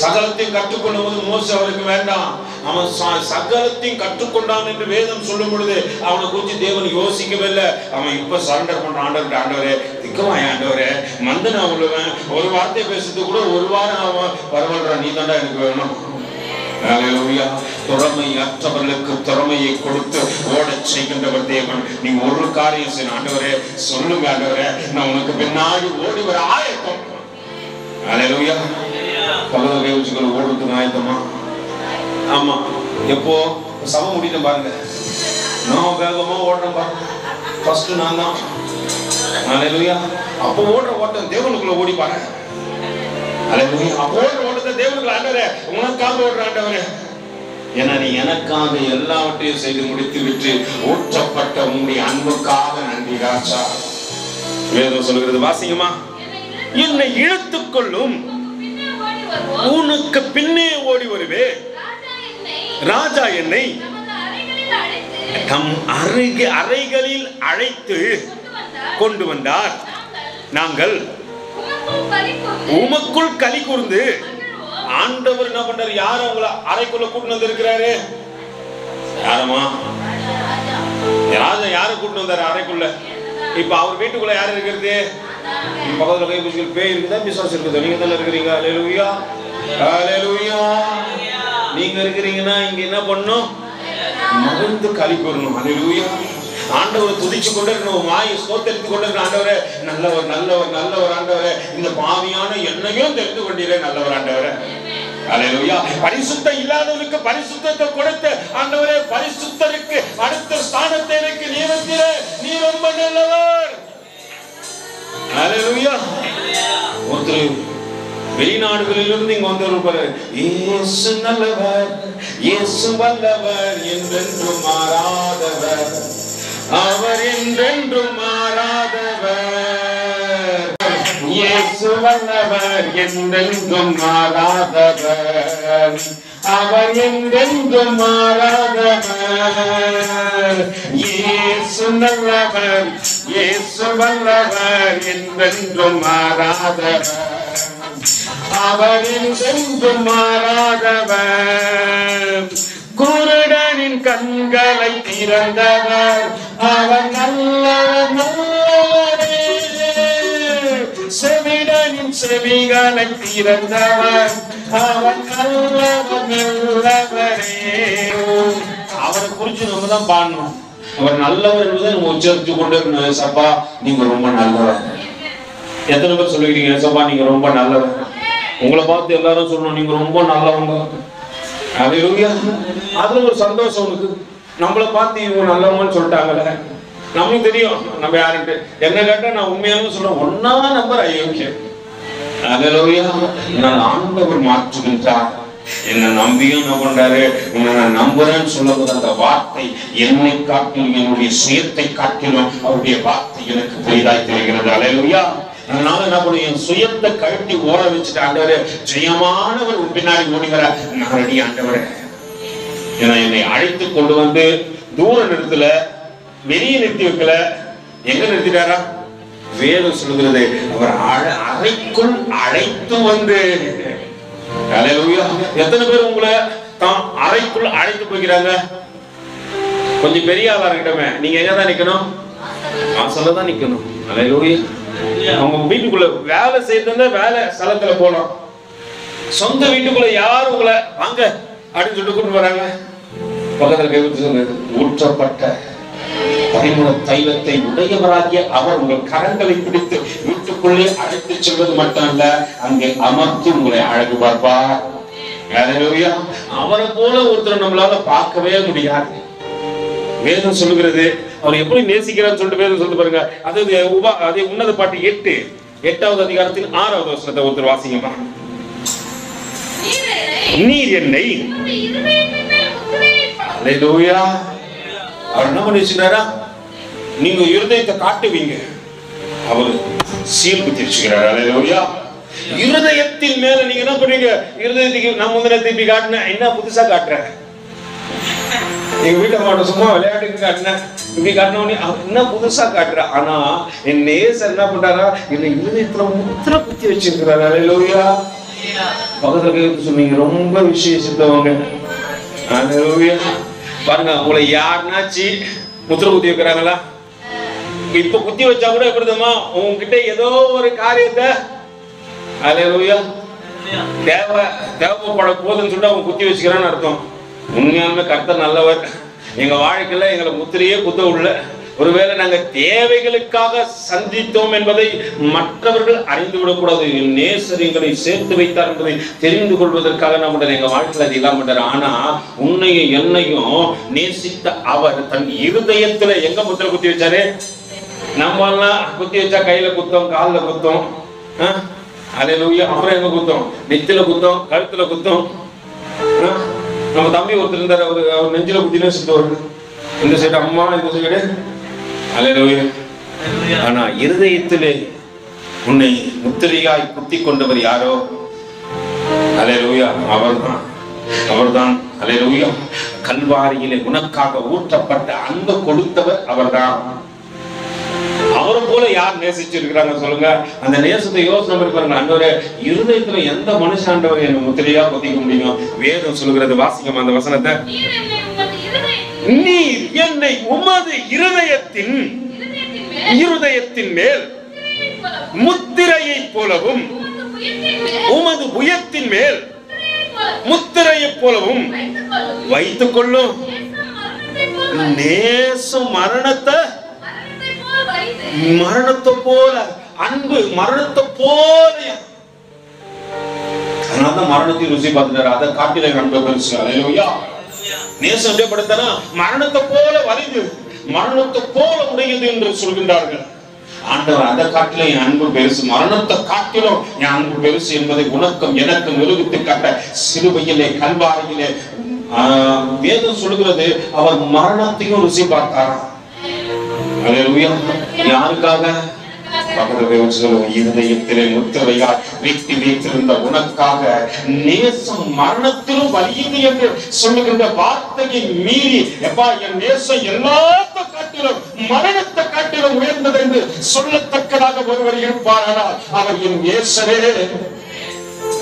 சகலத்தையும் கற்றுக்கொள்ளும் போது மோசே அவருக்கு வேண்டாம். அவன் சகலத்தையும் கற்றுக்கொண்டான் என்று வேதம் சொல்லும் பொழுது அவனை குறித்து தேவன் யோசிக்கவே இல்லை. அவன் இப்ப சரண்டர் பண்றான். ஆண்டவர்கிட்ட, ஆண்டவரே திக்கமாய், ஆண்டவரே மந்தனா உள்ளவன், ஒரு வார்த்தை பேசுறது கூட ஒரு வாரம் அவன் பரவாயில்ல, நீ தாண்டா எனக்கு வேணும். அல்லேலூயா. திறமை அற்றவர்களுக்கு திறமையை கொடுத்து ஓடச் செய்கின்றவர் தேவன். நீ ஒரு காரியம் செய்யணும். ஆண்டவரே சொல்லுங்க, ஆண்டவரே நான் உனக்கு பின்னாடி ஓடி வர ஆயத்தம். அல்லேலூயா. பலவகை வச்சுக்கள் ஓடுறதுக்கு ஆயத்தமா? ஆமா. எப்போ சம முடியும் பாருங்க, நான் வேகமா ஓடுறேன் பாருங்க. ஃபர்ஸ்ட் நான் தான். அல்லேலூயா. அப்போ ஓடுற ஓட்டம் தேவனுக்குள்ள ஓடி பாருங்க. அல்லேலூயா. அப்போ ஓடுற ஓட்டத்தை தேவனுக்குள்ள, ஆண்டவரே உனக்காக ஓடுற ஆண்டவரே, ஏன்னா நீ எனக்காக எல்லாவற்றையும் செய்து முடித்து விட்டு ஊற்றப்பட்ட உன்னுடைய அன்புக்காக நன்றி ராஜா. வேதம் சொல்கிறது, வாசிங்கம்மா. என்னை இழுத்துக் கொள்ளும், உனக்கு பின்னே ஓடி வருவே. ராஜா என்னை தம் அறைகளில் அழைத்து கொண்டு வந்தார். நாங்கள் உமக்குள் களி கூர்ந்து. ஆண்டவர் என்ன பண்றாரு? யார் அவங்கள அறைக்குள்ள கூட்டு வந்து இருக்கிறாரு? யாரமா? ராஜா யாரை கூட்டு வந்தாரு அறைக்குள்ள? இப்ப அவர் வீட்டுக்குள்ள யாரு இருக்கிறது? பக்கத்துல கை பிடிச்சி பேய் இருக்குதா, பிசாசு இருக்குதா? நீங்க தானே இருக்கிறீங்க. அல்லேலூயா. அல்லேலூயா. நீங்க இருக்கிறீங்கன்னா இங்க என்ன பண்ணணும்? மகிழ்ந்து களி கூறணும். அல்லேலூயா. ஆண்டவரை துதிச்சு கொண்டு இருக்கணும், வாயை ஸ்தோத்திரித்து கொண்டு இருக்கணும். ஆண்டவரே நல்லவர், நல்லவர், நல்லவர். ஆண்டவரே இந்த பாவியான என்னையும் தெரிந்து கொண்டீரே, நல்லவர் ஆண்டவரே. அல்லேலூயா. பரிசுத்த இல்லாதவனுக்கு பரிசுத்தத்தை கொடுத்து, ஆண்டவரே பரிசுத்தருக்கு அடுத்த ஸ்தானத்தை எனக்கு நியமித்தீரே, நீ ரொம்ப நல்லவர். அல்லேலூயா. ஒருத்தர் வெளிநாடுகளிலிருந்து இங்க வந்தவர், இயேசு நல்லவர், இயேசு வல்லவர், என்றென்றும் மாறாதவர், அவர் என்றென்றும் மாறாதவர். இயேசு வல்லவர், என்றென்றும் மாறாதவர், அவர் என்றென்றும் மாறாதவர். இயேசு நல்லவர், இயேசு வல்லவர், என்றென்றும் மாறாதவர், அவர் என்றென்றும் மாறாதவர். குருடனின் கண்களை திறந்தவர், அவர் நல்லவர், நல்லவரே. செவிடனின் செவிகளை திறந்தவர், அவர் நல்லவர், நல்லவரே. அவரை குறிச்சு நம்ம தான் பாடணும். அவர் நல்லவர் என்பதை நம்ம உச்சரித்து கொண்டு இருக்கணும். சப்பா நீங்க ரொம்ப நல்லவர். எத்தனை பேர் சொல்லிக்கிறீங்க, சப்பா நீங்க ரொம்ப நல்லவர்? உங்களை பார்த்து எல்லாரும் சொல்லணும், நீங்க ரொம்ப நல்லவங்க. அல்லேலூயா. அதுல ஒரு சந்தோஷம் உனக்கு. நம்மளை பார்த்து இவங்க நல்லவங்கன்னு சொல்லிட்டாங்கல்ல, நமக்கு தெரியும் நம்ம யாருன்ட்டு. என்ன கேட்டா நான் உண்மையானு சொல்றேன், ஒன்னா நம்பர் அயோக்கியம். அல்லேலூயா. நான் ஆண்டவர் மாற்றுகின்றார். என்ன நம்பியும் என்ன பண்றாரு? உன்னை நான் நம்புறேன்னு சொல்லும்போது அந்த வார்த்தை என்னை காட்டிலும் என்னுடைய சுயத்தை காட்டிலும் அவருடைய வார்த்தை எனக்கு பெரிதாய் தெரிகிறது. அல்லேலூயா. அதனால என்ன பண்ணும், என் சுயத்தை கழட்டி ஓட வச்சுட்டு, ஆண்டவரே ஜெயமானவர் உன் பின்னாடி ஓடிவர நான் ரெடி ஆண்டவரே. ஏன்னா என்னை அழைத்து கொண்டு வந்து தூர நிறுத்தல, வெளியே நிறுத்தி வைக்கல. எங்க நிறுத்திட்டாரா? வேதம் சொல்லுகிறது, அவர் அறைக்குள் அழைத்து வந்து. அல்லேலூயா. எத்தனை பேர் உங்களை தான் அறைக்குள் அழைத்து போகிறாங்க? கொஞ்சம் பெரிய ஆளா இருக்கட்டுமே, நீங்க எங்க தான் நிக்கணும்? வாசல்ல தான் நிக்கணும். அல்லேலூயா. அவங்க வீட்டுக்குள்ள வேலை செய்யறதா வேலை ஸ்தலத்துல போலாம். சொந்த வீட்டுக்குள்ள யாரும் உங்களை வாங்க அப்படின்னு சொல்லிட்டு கூட்டு வராங்க. பக்கத்துல கைவிட்டு சொல்லுங்க, ஊற்றப்பட்ட பரிமள தைலத்தை உடையவராகிய அவர் உங்கள் கரங்களை பிடித்து வீட்டுக்குள்ளே அழைத்து செல்வது மட்டுமல்ல, அங்கே அமர்த்தி உங்களை அழகு பார்ப்பார். அல்லேலூயா. அவரை போல ஒருத்தரை நம்மளால பார்க்கவே முடியாது. வேதம் சொல்லுகிறது அவர் எப்படி நேசிக்கிறான்னு சொல்லிட்டு வேதம் சொல்லிட்டு பாருங்க. அதே உன்னத பாட்டு 8வது அதிகாரத்தின் 6வது வசனத்தை ஒருத்தர் வாசிங்கம்மா. நீர் என்னை அல்லேலூயா. அவர் என்ன பண்ணி வச்சுக்கிறாரா? நீங்க இருதயத்தை காட்டுவீங்க, அவர் சீல் குத்தி வச்சுக்கிறார். அல்லேலூயா. இருதயத்தின் மேல நீங்க என்ன பண்ணுவீங்க? இருதயத்துக்கு நான் முந்தின திருப்பி காட்டினேன், என்ன புதுசா காட்டுறேன்? எங்க வீட்டை மாட்டோம் சும்மா விளையாட்டுக்கு காட்டினேன், இப்படி காட்டினோடனே என்ன புதுசா காட்டுற. ஆனா என் நேசர் என்ன பண்றாரா? என்னை இருதயத்துல முத்திர குத்தி வச்சிருக்கிறாரு. அல்லேலூயா. பக்கத்துல சொன்னீங்க ரொம்ப விசேஷித்தவங்க. அல்லேலூயா. பாருங்க, உங்களை யாருனாச்சு முத்திர குத்தி வைக்கிறாங்களா? இப்ப குத்தி வச்சா கூட எப்படிதுமா உங்ககிட்ட ஏதோ ஒரு காரியத்தை அல்லேலூயா தேவைப்பட போதுன்னு சொல்லிட்டு அவங்க குத்தி வச்சுக்கிறான்னு அர்த்தம். உண்மையாலுமே கர்த்தர் நல்லவர். எங்க வாழ்க்கையில எங்களை முத்திரையே குத்த உள்ள. ஒருவேளை நாங்க தேவைகளுக்காக சந்தித்தோம் என்பதை மற்றவர்கள் அறிந்து விடக்கூடாது. நேசர் எங்களை சேர்த்து வைத்தார் என்பதை தெரிந்து கொள்வதற்காக நம்ம எங்க வாழ்க்கையில அது இல்லாம பண்றாரு. ஆனா உன்னையும் என்னையும் நேசித்த அவர் தன் இருதயத்துல எங்க முத்திரை குத்தி வச்சாரு? நம்ம எல்லாம் குத்தி வச்சா கையில குத்தம், காலில் குத்தம், அல்லேலூயா. அப்புறம் எங்க குத்தம்? நெத்தில குத்தம், கழுத்துல குத்தம். நம்ம தம்பி ஒருத்தர் இருந்தார், அவர் நெஞ்சில குத்தினா செத்துவாரு. இந்த சைடு அம்மா, இந்த சைடு அல்லேலூயா. ஆனா இருதயத்திலே உன்னை முத்திரையாய் குத்தி கொண்டவர் யாரோ? அல்லேலூயா. அவர்தான் அல்லேலூயா. கல்வாரியிலே உனக்காக ஊற்றப்பட்ட அன்பு கொடுத்தவர் அவர்தான். அவரை போல யார் நேசிச்சிருக்கிறாங்க சொல்லுங்க? அந்த நேசத்தை யோசனை பண்ணி பாருங்க. அந்தவரே இருதயத்துல எந்த மனுஷாண்டவர் என்ன முத்திரையா குத்திக்க முடியும்? வேதம் சொல்லுகிறது, வாசிக்கும் அந்த வசனத்தை. நீர் என்னை உமது இருதயத்தின் மேல் முத்திரையை போலவும் உமது புயத்தின் மேல் முத்திரையை போலவும் வைத்துக் கொள்ளும். நேசம் மரணத்தை போல, அன்பு மரணத்தை போல. அதனால மரணத்தை ருசி பார்த்துட்டாரு. அதை காட்டில அன்பை பெருசு. அல்லேலூயா. நேசம் எப்படி படுத்தனா? மரணத்தை போல வலிது, மரணத்தை போல உடையது என்று சொல்கின்றார்கள். ஆண்டவர் அதை காட்டிலும் என் அன்பு பெருசு, மரணத்தை காட்டிலும் என் அன்பு பெருசு என்பதை உனக்கும் எனக்கு நிரூபித்து காட்ட சிலுவையிலே கல்வாரியிலே வேதம் சொல்கிறது. அவர் மரணத்தையும் ருசி பார்த்தாராம். அல்லேலூயா. யாருக்காக? இருதயத்திலே முத்திரையாய் வீட்டி வைத்திருந்த உனக்காக. நேசம் மரணத்திலும் வலியுது என்று சொல்லுகின்ற வார்த்தையை மீறி, எப்பா என் நேசம் எல்லாத்த காட்டிலும் மரணத்தை காட்டிலும் உயர்ந்தது என்று சொல்லத்தக்கதாக ஒருவர் இருப்பாரானால் அவர் என் நேசரே.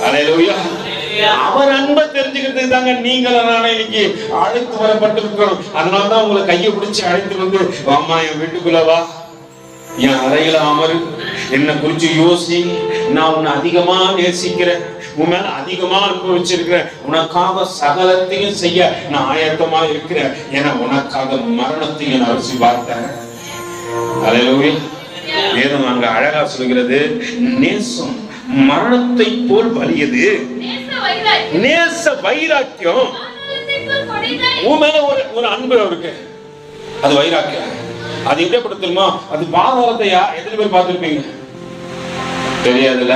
அல்லேலூயா. அவர் அன்பை தெரிஞ்சுக்கிறதுக்கு தாங்க நீங்கள் நானே இன்னைக்கு அழைத்து வரப்பட்டிருக்கிறோம். அதனாலதான் உங்களை கையை பிடிச்சி அழைத்து வந்து, அம்மா என் வீட்டுக்குள்ள வா, என் அறையில அமரு, என்னை குறிச்சு யோசி, நான் உன்னை அதிகமா நேசிக்கிறேன், உன் மேல அதிகமா அனுபவிச்சிருக்கிறேன், உனக்காக சகலத்தையும் செய்ய நான் ஆயத்தமா இருக்கிறேன் என உனக்காக மரணத்தையும் நான் ருசி பார்த்தேன். அல்லேலூயா. வேதம் அங்க அழகா சொல்கிறது, நேசம் மரணத்தை போல் வலியது, நேச வைராக்கியம். உன் மேல ஒரு அன்பு இருக்கு, அது வைராக்கியம். அது எப்படி படுத்துமா? அது பாதாளத்தை எத்தனை பேர் பார்த்திருப்பீங்க? தெரியாதுல்ல.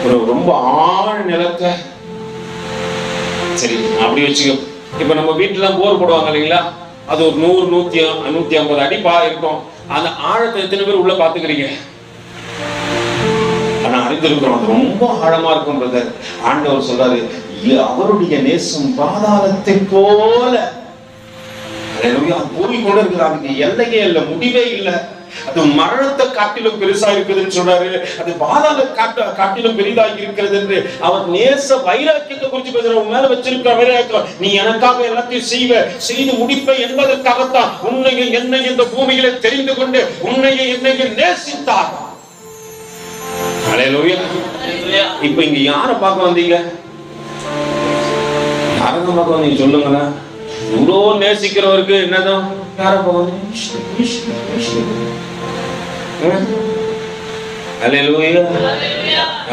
ஒரு ரொம்ப ஆழ் நிலத்தை, சரி அப்படி வச்சுக்க. இப்ப நம்ம வீட்டுல போர் போடுவாங்க இல்லைங்களா? அது ஒரு 100-150 அடி இருக்கும். அந்த ஆழத்தை எத்தனை பேர் உள்ள பாத்துக்கிறீங்க? ஆனா அறிந்திருக்கிறோம், அது ரொம்ப ஆழமா இருக்கும் பிரதர். ஆண்டவர் சொல்றாரு, அவருடைய நேசம் பாதாளத்தை போல போய் கொண்டு இருக்கிறாங்க. எல்லையே இல்லை, முடிவே இல்லை. அது மரணத்தை காட்டிலும் பெருசா இருக்குதுன்னு சொல்றாரு. அது பாதாள காட்டிலும் பெரிதாக இருக்கிறது என்று அவர் நேச வைராக்கியத்தை குறித்து பேசுற. உன் மேல வச்சிருக்கிற வைராக்கியம், நீ எனக்காக எல்லாத்தையும் செய்து முடிப்ப என்பதற்காகத்தான் உன்னையும் என்னை இந்த பூமியில தெரிந்து கொண்டு உன்னையும் என்னையும் நேசித்தார். அல்லேலூயா. இப்ப இங்க யாரை பார்க்க வந்தீங்க? யாரை பார்க்க வந்தீங்க சொல்லுங்களேன். இவ்வளோ நேசிக்கிறவருக்கு என்னதான் யாரை பார்க்க வந்தீங்க? அல்லேலூயா.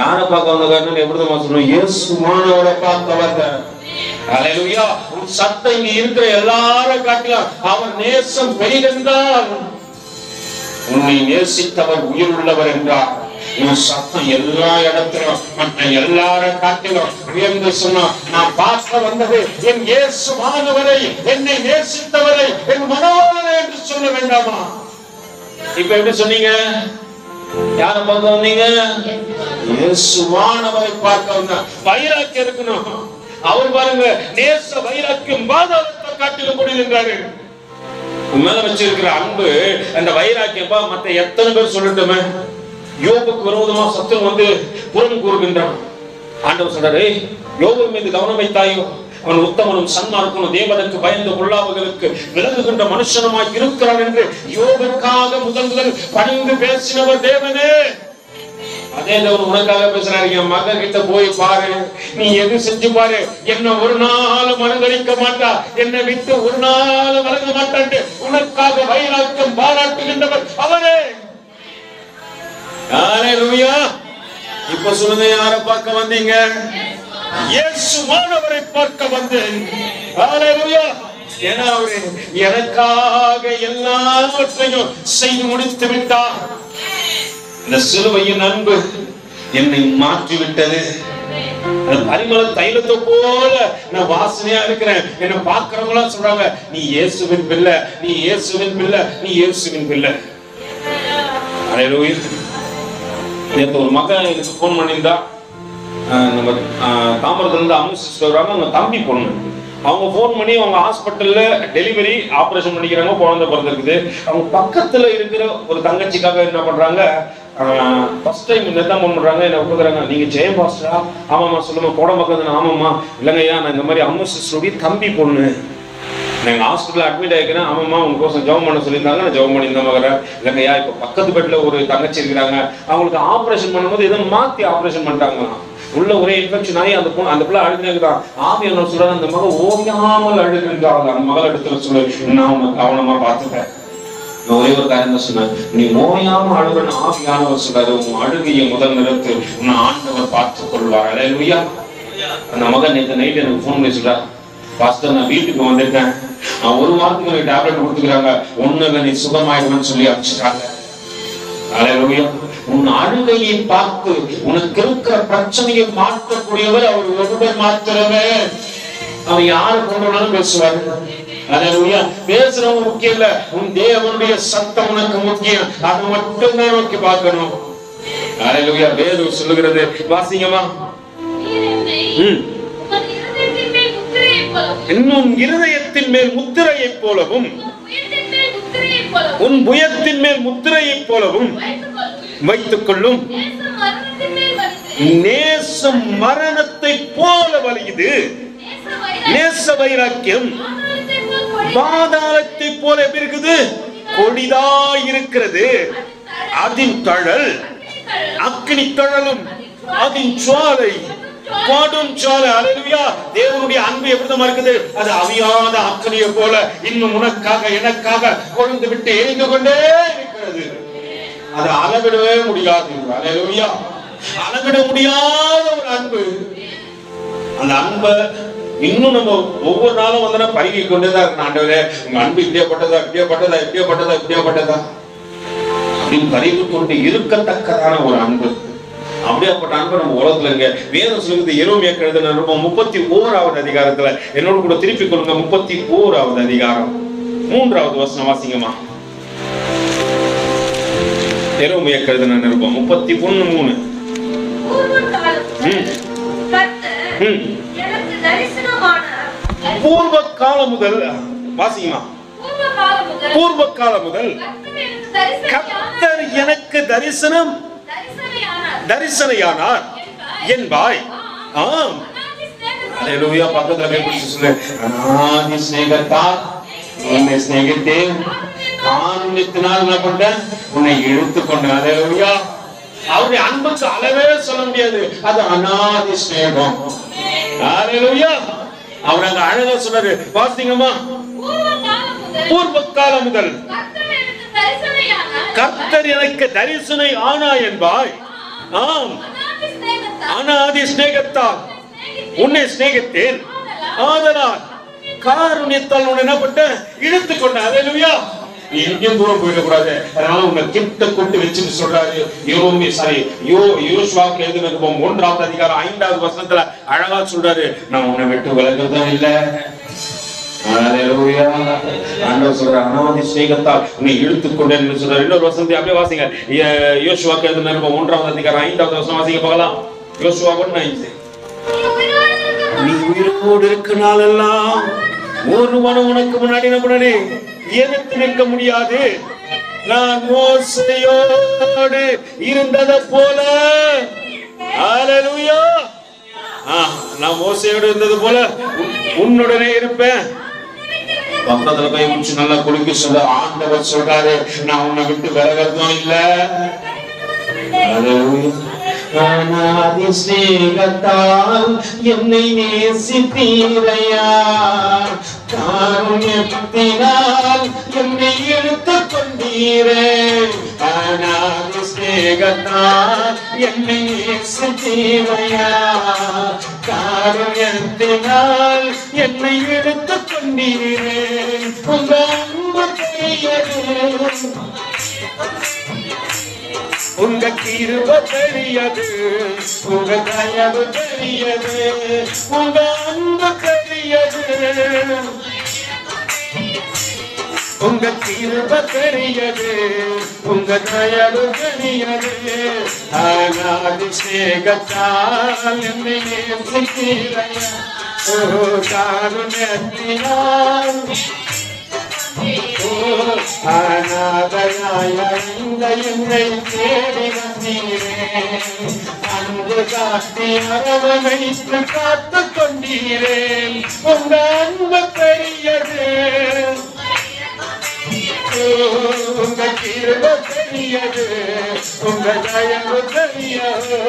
யாரை பார்க்க வந்த காரணம் எப்படிதான் சொல்லணும்? இயேசுவானவரை பார்க்க வந்த. ஹல்லேலூயா. உன் சத்தம் இங்க இருக்கிற எல்லாரும் காட்டிலும் அவர் நேசம் பெரிதென்றால் உன்னை நேசித்தவர் உயிர் உள்ளவர் என்றார். உன் சத்தம் எல்லா இடத்திலும் மற்ற எல்லாரும் காட்டிலும் உயர்ந்து சொன்னா, நான் பார்க்க வந்தது என் இயேசுவானவரை, என்னை நேசித்தவரை, என் மனோவரை என்று சொல்ல வேண்டாமா? இப்ப எப்படி சொன்னீங்க? யாரை பார்க்க வந்தீங்க? இயேசுவானவரை பார்க்க வந்த. வைராக்கியம் இருக்கணும். அவர் பாருங்க, நேச வைராக்கியம் பாதாளத்தை காட்டிலும் கூடியிருந்தாரு. மேல வச்சிருக்கிற அன்பு, அந்த வைராக்கியப்பா மத்த எத்தனை பேர் சொல்லட்டுமே. யோபுக்கு விரோதமா சத்துரு வந்து புறம் கூறுகின்றான். ஆண்டவர் சொல்றாரு, யோபு மீது கவனம் வைத்தாயோ, அவன் உத்தமனும் சன்மார்க்கனும் தேவனுக்கு பயந்து கொள்ளாதவர்களுக்கு விலகுகின்ற மனுஷனுமாய் இருக்கிறான் என்று யோபுக்காக முதல் பணிந்து பேசினவர் தேவனே. அதே தேவன் உனக்காக பேசுறாரு. என் மகன் கிட்ட போய் பாரு, நீ எது செஞ்சு பாரு, என்ன ஒரு நாள் மனங்கடிக்க மாட்டா, என்னை விட்டு ஒரு நாள் விலக மாட்டான், உனக்காக வைராக்கியம் பாராட்டுகின்றவர் அவரே. ஹல்லேலூயா. இப்ப சொல்லுங்க, யாரை பார்க்க வந்தீங்க? இயேசுவானவரை பார்க்க வந்தேன். ஹல்லேலூயா. ஏன்னா அவரு எனக்காக எல்லாவற்றையும் செய்து முடித்து விட்டார். இந்த சிலுவையின் அன்பு என்னை மாற்றி விட்டது. பரிமள தைலத்தை போல நான் வாசனையா இருக்கிறேன். என்ன பார்க்கிறவங்களா சொல்றாங்க, நீ இயேசுவின் பிள்ளை, நீ இயேசுவின் பிள்ளை, நீ இயேசுவின் பிள்ளை. ஹல்லேலூயா. நேற்று ஒரு மகன் எனக்கு போன் பண்ணியிருந்தா. நம்ம தாமரத்துல இருந்து அம்மு சிஸ்டர் வராங்க, அவங்க தம்பி பொண்ணு. அவங்க போன் பண்ணி அவங்க ஹாஸ்பிட்டல்ல டெலிவரி ஆபரேஷன் பண்ணிக்கிறாங்க, குழந்தை பிறந்திருக்குது. அவங்க பக்கத்துல இருக்கிற ஒரு தங்கச்சிக்காக என்ன பண்றாங்க, ஃபர்ஸ்ட் டைம் இந்த தான் போன் பண்றாங்க. என்ன கொடுக்குறாங்க, நீங்க ஜெயம் பாஸ்டரா? ஆமாம்மா. சொல்லுங்க, போட பக்கம். ஆமாம்மா. இல்லைங்கய்யா, நான் இந்த மாதிரி அம்மு சிஸ்டருடைய தம்பி பொண்ணு, நான் ஹாஸ்பிட்டல் அட்மிட் ஆகிக்கிறேன். ஆமாம்மா, உங்களுக்கோசம் ஜெபம் பண்ண சொல்லியிருந்தாங்க, நான் ஜெபம் பண்ணி இந்த மகன். இல்லைங்கய்யா, இப்போ பக்கத்து பெட்ல ஒரு தங்கச்சி இருக்கிறாங்க, அவங்களுக்கு ஆப்ரேஷன் பண்ணும்போது எதோ மாற்றி ஆப்ரேஷன் பண்ணிட்டாங்களாம். உள்ள ஒரே இன்ஃபெக்ஷன் ஆகி அந்த பொண்ணு, அந்த பிள்ளை அழுதுதான். ஆவி என்ன சொல்றாங்க, அந்த மகன் ஓயாமல் அழுதுன்றாங்க. அந்த மகள் இடத்துல சொல்லு, நான் உனக்கு கவனமா பார்த்துட்டேன். நான் ஒரே ஒரு காரியம் தான் சொன்னேன், நீ ஓயாம அழுவன்னு ஆவியானவர் சொல்றாரு. உன் அழுகையை முதல் நிறுத்து, உன்னை ஆண்டவர் பார்த்துக் கொள்வார். ஹல்லேலூயா. அந்த மகன் நேற்று நைட் எனக்கு ஃபோன் பண்ணி சொல்றா, பாஸ்டர் நான் வீட்டுக்கு வந்திருக்கேன், நான் ஒரு வாரத்துக்கு எனக்கு டேப்லெட் கொடுத்துக்கிறாங்க, ஒண்ணுல நீ சுகமாயிடுவேன்னு சொல்லி அனுப்பிச்சிட்டாங்க. ஹல்லேலூயா. உன் அழுகையை பார்த்து உனக்கு இருக்கிற பிரச்சனையை மாற்றக்கூடியவர் அவர் ஒருவர் மாத்திரமே. அவர் யாரு கொண்டாலும் பேசுவாரு. ஹல்லேலூயா. பேசுறவங்க முக்கியம் இல்ல, உன் தேவனுடைய சத்தம் உனக்கு முக்கியம். அதை மட்டும்தான் நோக்கி பார்க்கணும். ஹல்லேலூயா. வேதம் சொல்லுகிறது, வாசிங்கம்மா. இன்னும் இருதயத்தின் மேல் முத்திரையை போலவும் உன் புயத்தின் மேல் முத்திரையை போலவும் வைத்துக் கொள்ளும். நேசம் மரணத்தை போல வலியுது. நேச வைராக்கியம் பாதாளத்தை போல எப்படி இருக்குது? கொடிதாய் இருக்கிறது. அதின் தழல் அக்கினி தழலும், அதின் சுவாலை பாடும் சுவாலை. ஹல்லேலூயா. தேவனுடைய அன்பு எப்படிதான் இருக்குது? அது அவியாத அக்கினியை போல இன்னும் உனக்காக எனக்காக கொழுந்து விட்டு எரிந்து கொண்டே இருக்கிறது. அதை அளவிடவே முடியாது. ஹல்லேலூயா. அளவிட முடியாத ஒரு அன்பு. அந்த அன்பை இன்னும் நம்ம ஒவ்வொரு நாளும் வந்து பருகி கொண்டேதான் இருக்கு. ஆண்டவரே, உங்க அன்பு இப்படியேப்பட்டதா, இப்படியேப்பட்டதா, இப்படியேப்பட்டதா, இப்படியேப்பட்டதா அப்படின்னு பருகி கொண்டு இருக்கத்தக்கதான ஒரு அன்பு. அப்படியாப்பட்ட அன்பு நம்ம உலகத்துல இருங்க. வேதம் சொல்லுது, எரேமியா எழுதின 31வது அதிகாரத்துல, என்னோட கூட திருப்பி கொள்ளுங்க. 31வது அதிகாரம் 3வது வசனம் வாசிங்கம்மா. எரேமியா எழுதின 31:3. பூர்வ காலம் முதல் வாசிங்கம்மா. பூர்வ காலம் முதல் கர்த்தர் எனக்கு தரிசனையானார் என்பாய். ஆம். ஹல்லேலூயா. பக்கத்துல கை பிடிச்சு சொல்லு, அநாதி ஸ்நேகத்தால் உன்னை ஸ்நேகித்தேன், காருண்யத்தினால் என்ன பண்ணேன், உன்னை இழுத்துக் கொண்டேன். ஹல்லேலூயா. அவருடைய அன்புக்கு அளவே சொல்ல முடியாது. அது அநாதி ஸ்நேகம். ஹல்லேலூயா. அவர் அங்க அழகா சொன்னாரு, வாசிங்கம்மா. பூர்வ காலம் முதல் கர்த்தர் எனக்கு தரிசனை ஆனா என்பாய். ஆம். அநாதி ஸ்நேகத்தால் உன்னை ஸ்நேகித்தேன், ஆதலால் காருண்யத்தால் உன்னை என்ன பண்ண இழுத்துக் கொண்ட. அல்லேலூயா. நீ எங்கேயும் தூரம் போயிடக்கூடாது. அதனால உன்னை கிட்ட கொண்டு வச்சுட்டு சொல்றாரு. யோசுவாவுக்கு எழுதின நிருபம் 1ஆம் அதிகாரம் 5வது வசனத்துல அழகா சொல்றாரு, நான் உன்னை விட்டு விலகுறதும் இல்ல. அல்லேலூயா. ஆண்டவர் சொல்ற அனாதி ஸ்நேகத்தால் உன்னை இழுத்துக்கொண்டேன்னு சொல்றாரு. இன்னொரு வசனத்தை அப்படியே வாசிங்க. யோசுவாவுக்கு எழுதின நிருபம் 1ஆம் அதிகாரம் 5வது வசனம் வாசிங்க பார்க்கலாம். யோசுவா 1:5. நீ உயிரோடு இருக்க நாளெல்லாம் ஒருவனும் உனக்கு முன்னாடி நம்முடனே எதிர்த்து நிற்க முடியாது. நான் மோசேயோடு இருந்ததை போல, அல்லேலூயா, நான் மோசேயோடு இருந்தது போல உன்னுடனே இருப்பேன். பக்கத்துல கை முடிச்சு நல்லா குளிக்க சொல்ல ஆண்டவர் சொல்றாரு, நான் உன்னை விட்டு விலகிறதும் இல்ல. அனாதி ஸ்நேகத்தால் என்னை நேசித்தீரையா, காருண்யத்தினால் என்னை இழுத்துக் கொண்டீரே. அனாதி ஸ்நேகத்தால் என்னை நேசித்தீரையா, காருண்யத்தினால் என்னை இழுத்துக் கொண்டீரே. உங்க அன்பு பெரியது, உங்க கிருபை பெரியது, உங்க தயவு பெரியது, உங்க அன்பு பெரியது, உங்க கிருபை பெரியது, உங்க தயவு பெரியது. அனாதி ஸ்நேகத்தால் என்னை நேசித்தீரையா, காருண்யத்தினால் அநாதையாய் அடைந்த என்னை தேடி வந்தீரே. அன்பு காட்டி அரவணைத்து காத்துக் கொண்டீரே. உங்க அன்பு பெரியது, உங்க கிருபை பெரியது, உங்க தயவு பெரியது,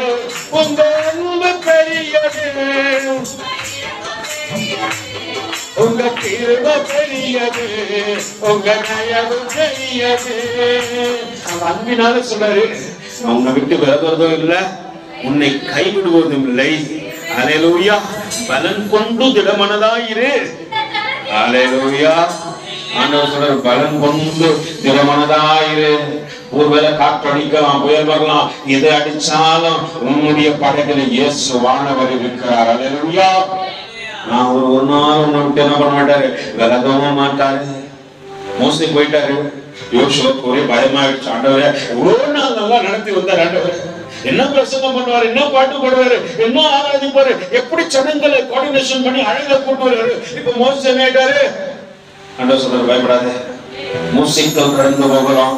உங்க அன்பு பெரியது, உங்க கிருபை பெரியது, உங்க தயவு பெரியது. அன்பினால சொல்றாரு, உன்னை விட்டு விலகுறதும் இல்ல, உன்னை கைவிடுவதும் இல்லை. அல்லேலூயா. பலன் கொண்டு திடமனதாயிரு. அல்லேலூயா. ஆண்டவர் சொல்றாரு, பலன் கொண்டு திடமனதாயிரு. ஒருவேளை காற்று அடிக்கலாம், புயல் வரலாம், எதை அடிச்சாலும் உன்னுடைய படகுல இயேசு வானவர் இருக்கிறார். அல்லேலூயா. நான் ஒரு நாள் உன்னை விட்டு என்ன பண்ண மாட்டாரு, விலகவும் மாட்டாரு. மோசே போயிட்டாரு. யோசுவாவுக்கு ஒரே பயமாயிடுச்சு. ஆண்டவரே, ஒரு நாள் நல்லா நடத்தி வந்தார். ஆண்டவர் என்ன பிரசங்கம் பண்ணுவாரு, என்ன பாட்டு பாடுவாரு, என்ன ஆராதிப்பாரு, எப்படி ஜனங்களை கோஆர்டினேஷன் பண்ணி அழகா கூட்டு வருவாரு. இப்ப மோசே என்ன ஆயிட்டாரு. ஆண்டவர் சொல்றாரு, பயப்படாத. மோசேக்கள் கடந்து போகலாம்,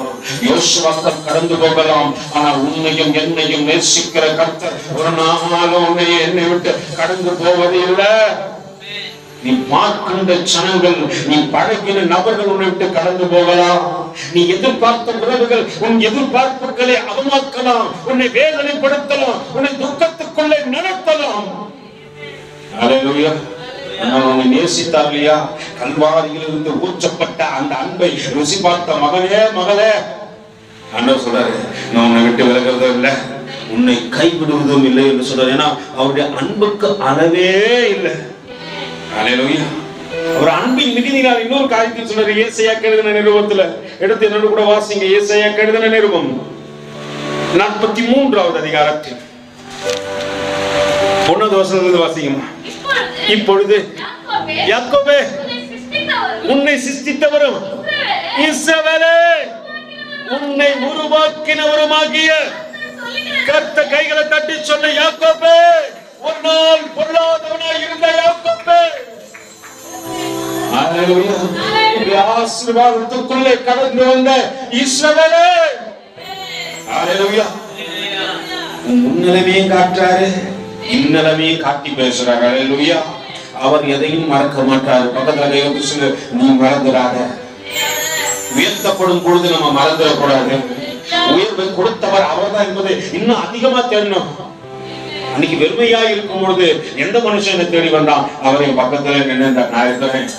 யோசுவாக்கள் கடந்து போகலாம், ஆனா உன்னையும் என்னையும் நேசிக்கிற கர்த்தர் ஒரு நாளும் உன்னை என்னை விட்டு கடந்து போவது இல்லை. நீ பார்க்கின்ற ஜனங்கள், நீ பழகின நபர்கள் உன்னை விட்டு கடந்து போகலாம். நீ எதிர்பார்த்த உறவுகள் உன் எதிர்பார்ப்புகளை அவமாக்கலாம், உன்னை வேதனைப்படுத்தலாம், உன்னை துக்கத்துக்குள்ளே நடத்தலாம். அல்லேலூயா. உன்னை நேசித்தார் இல்லையா, கல்வாரியில் இருந்து ஊற்றப்பட்ட அந்த அன்பை ருசி பார்த்த மகனே, மகளே, ஆண்டவர் சொல்றாரு, நான் உன்னை விட்டு விலகுறதும் இல்லை, உன்னை கைவிடுவதும் இல்லை என்று சொல்றாரு. ஏன்னா அவருடைய அன்புக்கு அளவே இல்லை. அல்லேலூயா. அவர் அன்பின் மிகுதியினால் இன்னொரு காரியத்தை சொன்னாரு. ஏசாயாக்கு எழுதின நிருபத்துல எடுத்து என்னோட கூட வாசிங்க. ஏசாயாக்கு எழுதின நிருபம் 43வது அதிகாரத்தில் 1வது வசனத்திலிருந்து வாசிங்க. இப்பொழுது யாக்கோபே, உன்னை சிருஷ்டித்தவரும் இஸ்ரவேலே, உன்னை உருவாக்கினவருமாகிய கர்த்தர் கைகளை தட்டி சொன்ன யாக்கோபே, ஒரு நாள் பொல்லாதவனாய் இருந்த யாக்கோபே, அல்லேலூயா, ஆசீர்வாதத்துக்குள்ளே கடந்து வந்த இஸ்ரவேலே, அல்லேலூயா. முன்னிலைமையும் காட்டுறாரு, இந்நிலைமையும் காட்டி பேசுறாரு. அல்லேலூயா. அவர் எதையும் மறக்க மாட்டார். பக்கத்துல கையை சொல்லு, நீ மறந்துடாத. உயர்த்தப்படும் பொழுது நம்ம மறந்துடக்கூடாது. உயர்வை கொடுத்தவர் அவர்தான் என்பது இன்னும் அதிகமா தேடணும். அன்னைக்கு வெறுமையா இருக்கும் பொழுது எந்த மனுஷனை தேடி வந்தான், அவரை பக்கத்துல நின்று நான் இருக்கிறேன்.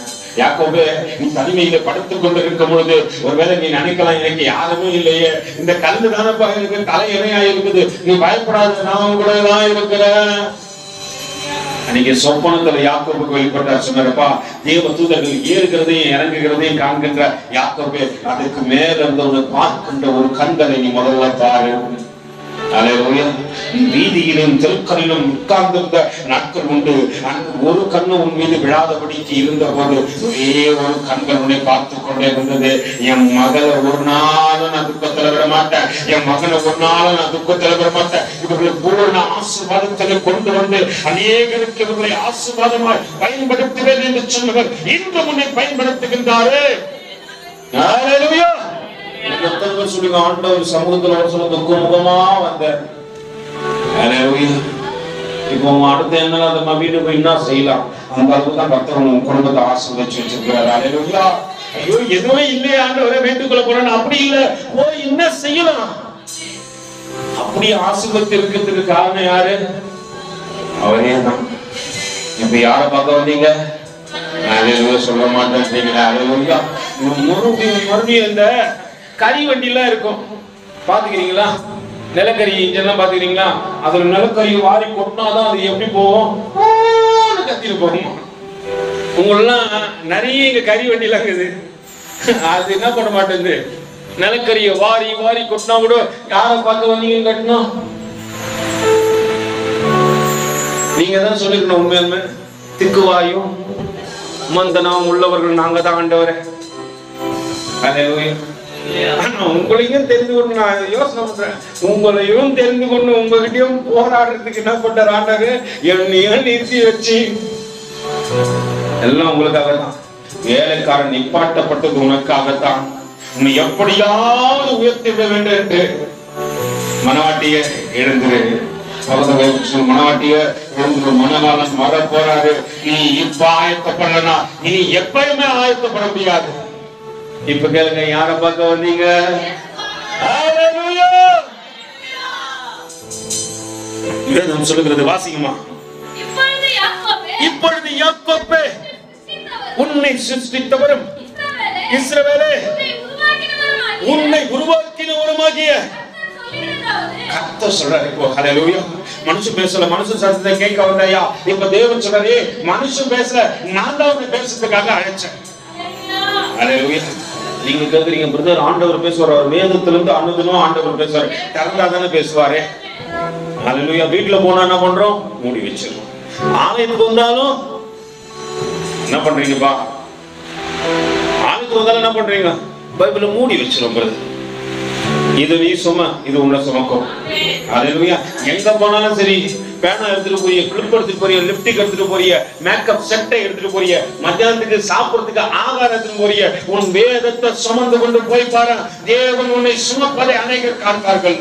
யாக்கோபே, நீ தனிமையில படுத்துக் கொண்டு இருக்கும் பொழுது ஒருவேளை நீ நினைக்கலாம், எனக்கு யாருமே இல்லையே, இந்த கல்லு தானப்பா இருக்கு, தலை இணையா இருக்குது, நீ பயப்படாத, நான் கூட தான் இருக்கிறேன். அன்னைக்கு சொப்பனத்துல யாக்கோபுக்கு வெளிப்பட்டார், சொன்னாருப்பா தேவ தூதர்கள் ஏறுகிறதையும் இறங்குகிறதையும் காண்கின்ற யாக்கோபே, அதுக்கு மேல இருந்து உன்னை பார்க்கின்ற ஒரு கண்களை நீ முதல்ல பாரு. அல்லேலூயா. வீதியிலும் தெருக்களிலும் உட்கார்ந்திருந்த நாட்கள் உண்டு. ஒரு கண்ணு உன் மீது விழாதபடிக்கு இருந்த போது ஒரே ஒரு கண்கள் உன்னை பார்த்து கொண்டே இருந்தது. என் மகளை ஒரு நாளும் நான் துக்கத்துல விட மாட்டேன், என் மகனை ஒரு நாளும் நான் துக்கத்துல விட மாட்டேன். இவர்களை பூர்ண ஆசீர்வாதத்திலே கொண்டு வந்து அநேகருக்கு இவர்களை ஆசீர்வாதமாய் பயன்படுத்துவேன் என்று சொன்னவர் இன்று உன்னை பயன்படுத்துகின்றாரே. அல்லேலூயா. எத்தனை பேர் சொல்லுங்க, ஆண்டவர் சமூகத்துல ஒரு சொல்ல துக்கமுகமா வந்த. இப்போ அடுத்த என்ன நம்ம வீடு போய் என்ன செய்யலாம், அந்த அளவுக்கு தான் கர்த்தர் உங்க குடும்பத்தை ஆசீர்வதிச்சு வச்சிருக்கிறாரு. அல்லேலூயா. ஐயோ எதுவுமே இல்லையே ஆண்டவரே வேண்டுகொள்ள போறேன், அப்படி இல்லை, போய் என்ன செய்யலாம், அப்படி ஆசீர்வதித்து இருக்கிறதுக்கு காரணம் யாரு? அவரே தான். இப்ப யார பார்க்க வந்தீங்க? சொல்ல மாட்டேன். அல்லேலூயா. மறுபடியும் இந்த கறி வண்டிலாம் இருக்கும், பாத்துக்கிறீங்களா? நிலக்கரி இன்ஜின்லாம் பாத்துக்கிறீங்களா? அதுல நிலக்கரி வாரி கொட்டினாதான் அது எப்படி போகும், கத்திட்டு போகும். உங்களெல்லாம் நிறைய இங்க கறி வண்டிலாம் இருக்குது, அது என்ன பண்ண மாட்டேங்குது, நிலக்கரியை வாரி வாரி கொட்டினா கூட யாரை பார்க்க வந்தீங்கன்னு கட்டணும். நீங்க தான் சொல்லிக்கணும், உண்மையுமே திக்குவாயும் மந்தனம் உள்ளவர்கள் நாங்க தான் ஆண்டவரே. உங்களையும் தெரிந்து கொண்டு நான் யோசனை பண்றேன், உங்களையும் தெரிந்து கொண்டு உங்ககிட்டயும் போராடுறதுக்கு என்ன பண்றாரு ஆண்டவரே, என்னையும் நிறுத்தி வச்சு எல்லாம் உங்களுக்காக தான். வேலைக்காரன் நிப்பாட்டப்பட்டது உனக்காகத்தான். உன்னை எப்படியாவது உயர்த்தி விட வேண்டும் என்று மனவாட்டிய எழுந்துரு, மனவாட்டிய எழுந்து மனவாளன் வர போறாரு. நீ இப்ப ஆயத்தப்படலனா இனி எப்பயுமே ஆயத்தப்பட முடியாது. இப்ப கேளுங்க, யார பார்க்க வந்தீங்க? வேதம் சொல்லுகிறது, வாசிக்குமா? இப்பொழுது யாக்கோபே உன்னை சிருஷ்டித்தவரும் இஸ்ரவேலே உன்னை உருவாக்கினவருமாகிய கர்த்தர் சொல்றாரு. இப்போ ஹல்லேலூயா. மனுஷன் பேசல, மனுஷன் சத்தத்தை கேட்க வந்தாயா? இப்ப தேவன் சொல்றாரு, மனுஷன் பேசல, நான் தான் உன்னை பேசுறதுக்காக அழைச்சேன். ஹல்லேலூயா. நீங்க கேக்குறீங்க, பிரதர் ஆண்டவர் பேசுவார், அவர் வேதத்துல இருந்து அனுதினம் ஆண்டவர் பேசுவார், திறந்தா தானே பேசுவாரு. ஹல்லேலூயா. வீட்டுல போனா என்ன பண்றோம்? மூடி வச்சிருக்கோம். ஆலயத்துக்கு வந்தாலும் என்ன பண்றீங்கப்பா? ஆலயத்துக்கு வந்தாலும் என்ன பண்றீங்க? பைபிளை மூடி வச்சிரும் பிரதர். இது நீ சும, இது உன்னை சுமக்கும். ஹல்லேலூயா. எங்க போனாலும் சரி, பேனா எடுத்துட்டு போறிய, கிளிப் எடுத்துட்டு போறிய, லிப்டிக் எடுத்துட்டு போறிய, மேக்கப் செட்டை எடுத்துட்டு போறிய, மத்தியானத்துக்கு சாப்பிடுறதுக்கு ஆகாரம் எடுத்துட்டு போறிய, உன் வேதத்தை சுமந்து கொண்டு போய் பாரு, தேவன் உன்னை சுமப்பதை அநேகர் காண்பார்கள்.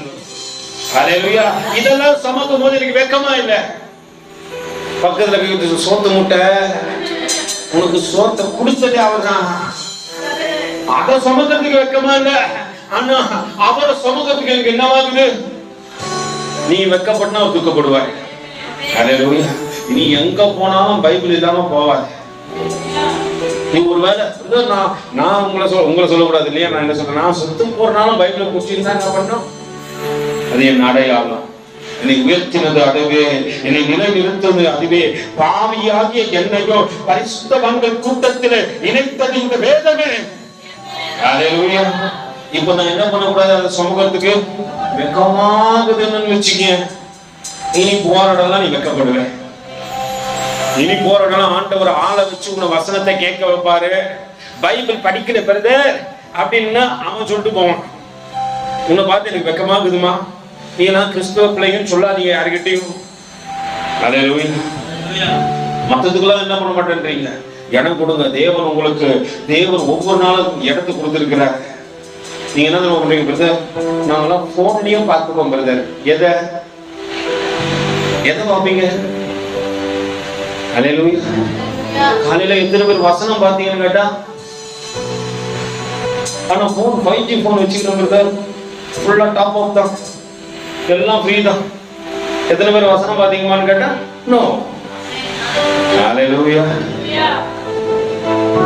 ஹல்லேலூயா. இதெல்லாம் சுமக்கும் போது எனக்கு வெக்கமா இல்ல. பக்கத்துல சோத்து மூட்டை, உனக்கு சோத்தை குடிச்சதே அவர் தான், அதை சுமக்கிறதுக்கு வெக்கமா இல்ல. ஆனா அவரை சுமக்கிறதுக்கு எனக்கு என்னவாகுது? நீ வெக்கப்பட்டா அவர் துக்கப்படுவார். ஹல்லேலூயா. நீ எங்க போனாலும் பைபிள் இல்லாம போவாது. நீ ஒருவேளை நான் உங்களை சொல்லக்கூடாது இல்லையா? நான் என்ன சொல்றேன், நான் சுத்து போறனாலும் பைபிளை குடிச்சிருந்தா என்ன பண்ணோம்? அது என் அடையாளம். என்னை உயர்த்தினது அதுவே, என்னை நிலைநிறுத்தது அதுவே, பாவியாகிய என்னையோ பரிசுத்தவான்கள் கூட்டத்திலே இணைத்தது இந்த வேதமே. ஹல்லேலூயா. இப்ப நான் என்ன பண்ணக்கூடாது? அந்த சமூகத்துக்கு வெக்கமாகுதுன்னு வச்சுக்க, இனி போராடலாம், நீ வெக்கப்படுவேன். இனி போராடலாம், ஆண்டவர் ஆளை வச்சு உன்னை வசனத்தை கேட்க வைப்பாரு. பைபிள் படிக்கிற பிரதர் அப்படின்னா அவன் சொல்லிட்டு போவான், உன்னை பார்த்து எனக்கு வெக்கமாகுதுமா, நீ எல்லாம் கிறிஸ்துவ பிள்ளைங்கன்னு சொல்லாதீங்க யாருக்கிட்டையும். ஹல்லேலூயா. மற்றதுக்கெல்லாம் என்ன பண்ண மாட்டேன்றீங்க? இடம் கொடுங்க. தேவன் உங்களுக்கு, தேவன் ஒவ்வொரு நாளும் இடத்தை கொடுத்துருக்கிறார். நீங்க என்ன தெரியுமா பண்றீங்க பிரதர்? நாங்கெல்லாம் போன்லயும் பார்த்துப்போம் பிரதர். எதை பார்ப்பீங்க? ஹல்லேலூயா. காலையில எத்தனை பேர் வசனம் பார்த்தீங்கன்னு கேட்டா, ஆனா போன் 5G போன் வச்சுக்கிறோம் பிரதர், ஃபுல்லா டாப் ஆஃப் தான், எல்லாம் ஃப்ரீ தான். எத்தனை பேர் வசனம் பார்த்தீங்கன்னு கேட்டா நோ. ஹல்லேலூயா.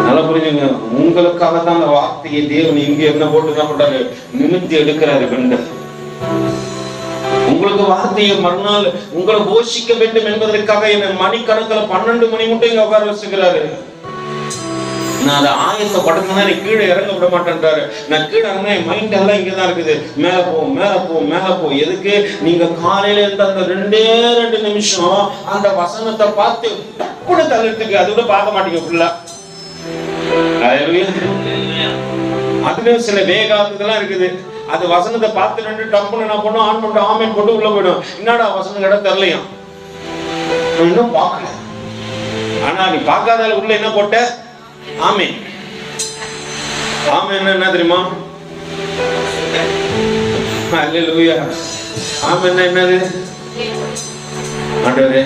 நல்லா புரிஞ்சுங்க, உங்களுக்காக தான் அந்த வார்த்தையை தேவன் இங்க என்ன போட்டு என்ன பண்றாரு? நிமித்தி எடுக்கிறாரு. கண்டு உங்களுக்கு வார்த்தையை மறுநாள் உங்களை போஷிக்க வேண்டும் என்பதற்காக என்ன மணிக்கணக்கில் 12 மணி மட்டும் இங்க உட்கார வச்சுக்கிறாரு. நான் அதை ஆயத்தப்படுத்தினா நீ கீழே இறங்க விட மாட்டேன்றாரு. நான் கீழே இறங்க என் மைண்ட் எல்லாம் இங்கதான் இருக்குது. மேல போ மேல போ மேல போ. எதுக்கு? நீங்க காலையில இருந்த அந்த 2 நிமிஷம் அந்த வசனத்தை பார்த்து கூட தள்ளிட்டுக்கு அது கூட பார்க்க மாட்டீங்க ஃபுல்லா. அதுலயும் சில வேகாததெல்லாம் இருக்குது. அது வசனத்தை பார்த்து 2 டப்புன்னு என்ன பண்ணும், ஆன் பண்ணிட்டு ஆமேன் போட்டு உள்ள போயிடும். என்னடா வசனம் கேட்டா தெரியலையா, இன்னும் பார்க்கல. ஆனா நீ பார்க்காத உள்ள என்ன போட்ட? ஆமேன். ஆமேன் என்ன தெரியுமா? அல்லேலூயா. ஆமேன் என்னது? ஆண்டவரே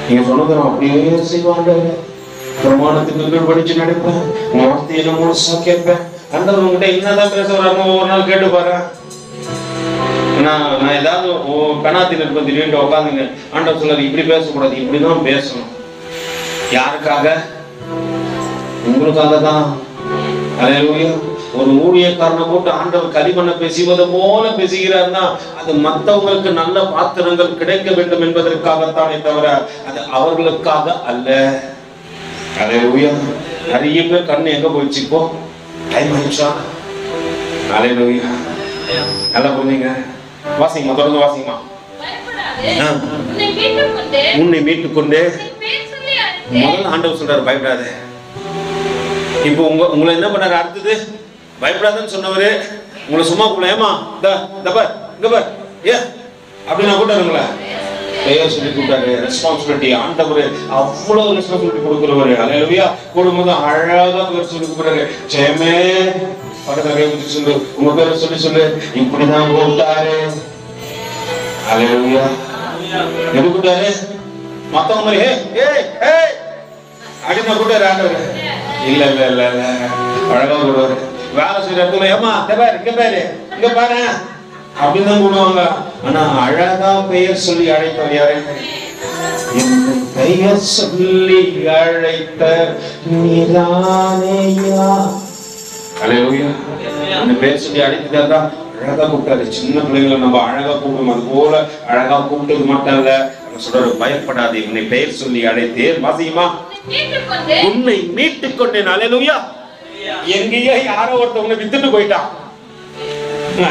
நீங்க சொன்னதை அப்படியே செய்வோம் ஆண்டவரே. பிரமாணத்துக்கு கீழ்படிச்சு நடப்பேன். உங்க வார்த்தையை நான் முழுசா கேட்பேன். ஆண்டவர் உங்ககிட்ட என்னதான் பேச வராமோ ஒரு நாள் கேட்டு பாரு. நான் ஏதாவது பெனாத்தில் இருப்பேன் திடீர்னு உட்காந்துங்க. ஆண்டவர் சொல்லாரு இப்படி பேசக்கூடாது, இப்படிதான் பேசணும். யாருக்காக? உங்களுக்காக தான். அல்லேலூயா. ஒரு ஊழியக்காரனை போட்டு ஆண்டவர் களிமண்ண பேசுவது போல பேசுகிறார்னா அது மற்றவங்களுக்கு நல்ல பாத்திரங்கள் கிடைக்க வேண்டும் என்பதற்காகத்தானே தவிர அது அவர்களுக்காக அல்ல. அல்லேலூயா. நிறைய பேர் கண்ணு எங்க போயிடுச்சு இப்போ? டைம் ஆயிடுச்சா? அல்லேலூயா. நல்லா புரிஞ்சுங்க. வாசிங்கம்மா, தொடர்ந்து வாசிங்கம்மா. உன்னை மீட்டுக்கொண்டே முதல்ல ஆண்டவர் சொல்றாரு பயப்படாத. இப்போ உங்களை என்ன பண்ணாரு? அடுத்தது பயப்படாதன்னு சொன்னவரு உங்களை சும்மா கூப்பிடலாமா? ஏ அப்படின்னா கூட்டாருங்களா? பெயர் சொல்லி கூப்பிட்டாரு. ரெஸ்பான்சிபிலிட்டி. ஆண்டவர் அவ்வளவு ரெஸ்பான்சிபிலிட்டி கொடுக்குறவரு. அல்லேலூயா. கூடும்போது அழகா பேர் சொல்லி கூப்பிடுறாரு. ஜெயமே பக்கத்துல கை வச்சு சொல்லு, உங்க பேரை சொல்லி சொல்லு. இப்படிதான் கூப்பிட்டாரு. அல்லேலூயா. எது கூப்பிட்டாரு? மத்தவங்க மாதிரி அப்படின்னு கூப்பிட்டாரு ஆண்டவர். இல்ல இல்ல இல்ல இல்ல அழகா கூடுவாரு. வேலை செய்யற இடத்துல ஏமா பாரு இங்க பாரு இங்க பாரு அப்படின்னு கூடுவாங்க. ஆனா அழகா பெயர் சொல்லி அழைத்தவர் யாரு? பெயர் சொல்லி அழைத்த நீதானேயா. அல்லேலூயா. அந்த பெயர் சொல்லி அழைத்ததான் அழகா கூப்பிட்டாரு. சின்ன பிள்ளைங்களை நம்ம அழகா கூப்பிடும். அது போல அழகா கூப்பிட்டது மட்டும் இல்ல, சொல்றாரு பயப்படாதே, உன்னை பெயர் சொல்லி அழைத்தேன். வாசியுமா? உன்னை மீட்டுக் கொண்டேன். அல்லேலூயா. எங்கேயோ யாரோ ஒருத்தவங்க வித்துட்டு போயிட்டான்.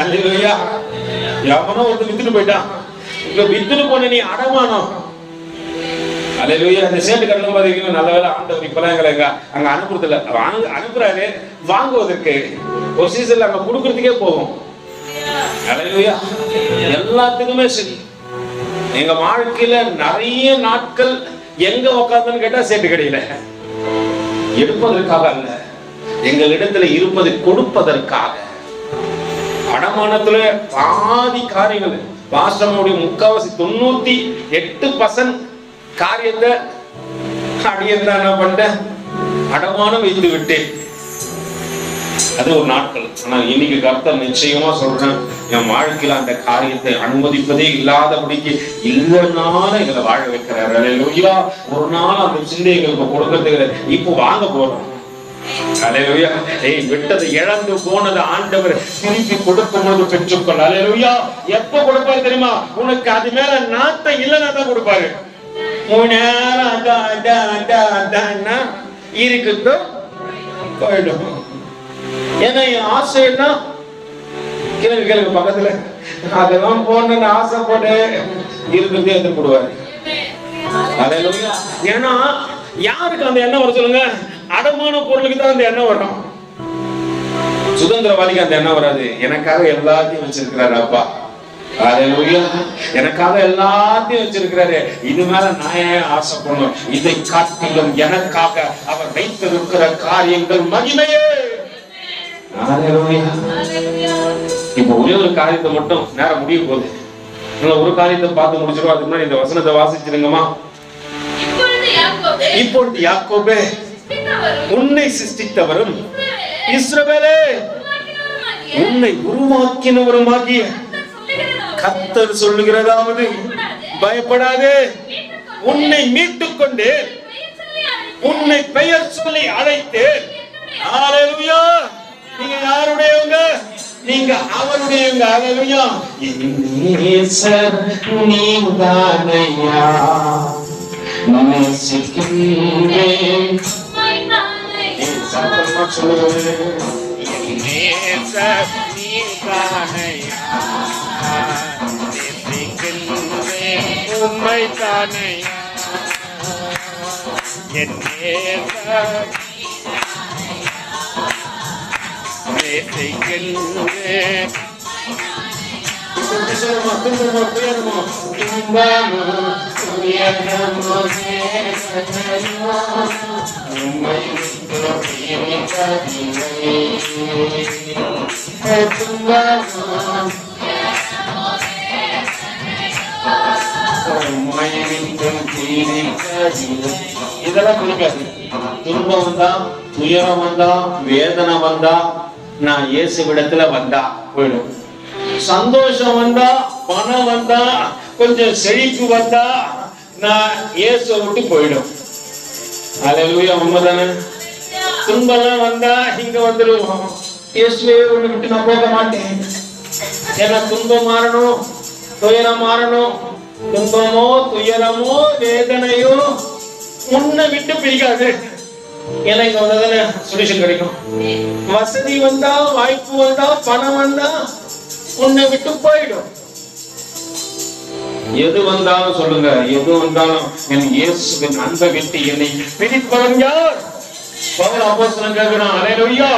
அல்லேலூயா. எவனோ ஒருத்தர் வித்துட்டு போயிட்டான். இங்க வித்துட்டு போன நீ அடமானம். அல்லேலூயா. இந்த சேட்டு கடலும் பாத்தீங்கன்னா நல்ல வேலை ஆண்டவர் இப்பெல்லாம் எங்களை அங்க அனுப்புறது இல்ல. அனுப்புறாரு வாங்குவதற்கு. ஒரு சீசன்ல அங்க கொடுக்கறதுக்கே போகும். அல்லேலூயா. எல்லாத்துக்குமே சரி. எங்க வாழ்க்கையில நிறைய நாட்கள் எங்க உட்கார்ந்தன்னு கேட்டா சேட்டு கடையில. எடுப்பதற்காக அல்ல, எங்களிடத்துல இருப்பதை கொடுப்பதற்காக. அடமானத்துல பாதி காரியங்கள் பாஸ்டருடைய 98% காரியத்தை அடியதான் என்ன பண்ணிட்டேன்? அடமானம் வைத்து விட்டேன். அது ஒரு நாட்கள். ஆனா இன்னைக்கு கர்த்தர் நிச்சயமா சொல்றேன், என் வாழ்க்கையில அந்த காரியத்தை அனுமதிப்பதே இல்லாதபடிக்கு இல்லைனால எங்களை வாழ வைக்கிறார். அல்லேலூயா. ஒரு நாள் அந்த சிந்தைகளுக்கு கொடுக்கறதுக்கு இப்போ வாங்க போறோம். அல்லேலூயா. விட்டதை இழந்து போனது ஆண்டவர் திருப்பி கொடுக்கும் போது பெற்றுக்கொள்ள. அல்லேலூயா. எப்ப கொடுப்பாரு தெரியுமா? உனக்கு அது மேல நாட்டை இல்லைன்னா தான் கொடுப்பாரு. இருக்குது போயிடும். ஏன்னா என் ஆசை என்ன? கேள்வி பக்கத்துல அதெல்லாம் போன ஆசைப்பட்டு இருக்கிறதே எடுத்து போடுவாரு. ஏன்னா யாருக்கு அந்த எண்ணம் வர சொல்லுங்க? அடமான பொருளுக்கு தான் அந்த எண்ணம் வரும். சுதந்திரவாதிக்கு அந்த எண்ணம் வராது. எனக்காக எல்லாத்தையும் வச்சிருக்கிறாரு அப்பா. அல்லேலூயா. எனக்காக எல்லாத்தையும் வச்சிருக்கிறாரு. இது மேல நான் ஏன் ஆசைப்படணும்? இதை காட்டிலும் எனக்காக அவர் வைத்திருக்கிற காரியங்கள் மகிமையே. இப்ப ஒரே ஒரு காரியத்தை மட்டும் நேரம் முடிய போகுது. ஒரு காரியத்தை பார்த்து முடிச்சிருவோம். அதுக்கு முன்னாடி இந்த வசனத்தை வாசிச்சிருங்கம்மா. இப்பொழுது யாக்கோபே, உன்னை சிருஷ்டித்தவரும் இஸ்ரவேலே உன்னை உருவாக்கினவருமாகிய கர்த்தர் சொல்லுகிறதாவது பயப்படாதே, உன்னை மீட்டுக் கொண்டு உன்னை பெயர் சொல்லி அழைத்தேன். அல்லேலூயா. நீங்க யாருடையவங்க? நீங்க அவருடையவங்க. ஹல்லேலூயா. நேசர் நீதானையா நேசிக்கின்றேன். சத்தமா சொல்லுங்க. நேசர் நீதானையா நேசிக்கின்றேன் உம்மைதானையா என் நேசர் நேசிக்கின்றேன். இதெல்லாம் பிடிக்காது. துன்பம் வந்தா, துயரம் வந்தா, வேதனை வந்தா நான் இயேசுவிடத்துல வந்தா போயிடும். சந்தோஷம் வந்தா, பணம் வந்தா, கொஞ்சம் செழிப்பு வந்தா நான் இயேசுவை விட்டு போயிடும். ஹல்லேலூயா. உண்மைதானே? துன்பம்லாம் வந்தா இங்க வந்துடுவோம். இயேசுவே உன்னை விட்டு நான் போக மாட்டேன். ஏன்னா துன்பம் மாறணும், துயரம் மாறணும். துன்பமோ துயரமோ வேதனையோ உன்னை விட்டு பிரிக்காது. ஏன்னா இங்க வந்தாதானே சொல்யூஷன் கிடைக்கும். வசதி வந்தா, வாய்ப்பு வந்தா, பணம் வந்தா உன்னை விட்டு போயிடும். எது வந்தாலும் சொல்லுங்க, எது வந்தாலும் என் இயேசுவின் அன்பை விட்டு என்னை பிரிப்பவன் யார்? பவுல் அப்போஸ்தலன் கேட்கிறான். ஹல்லேலூயா.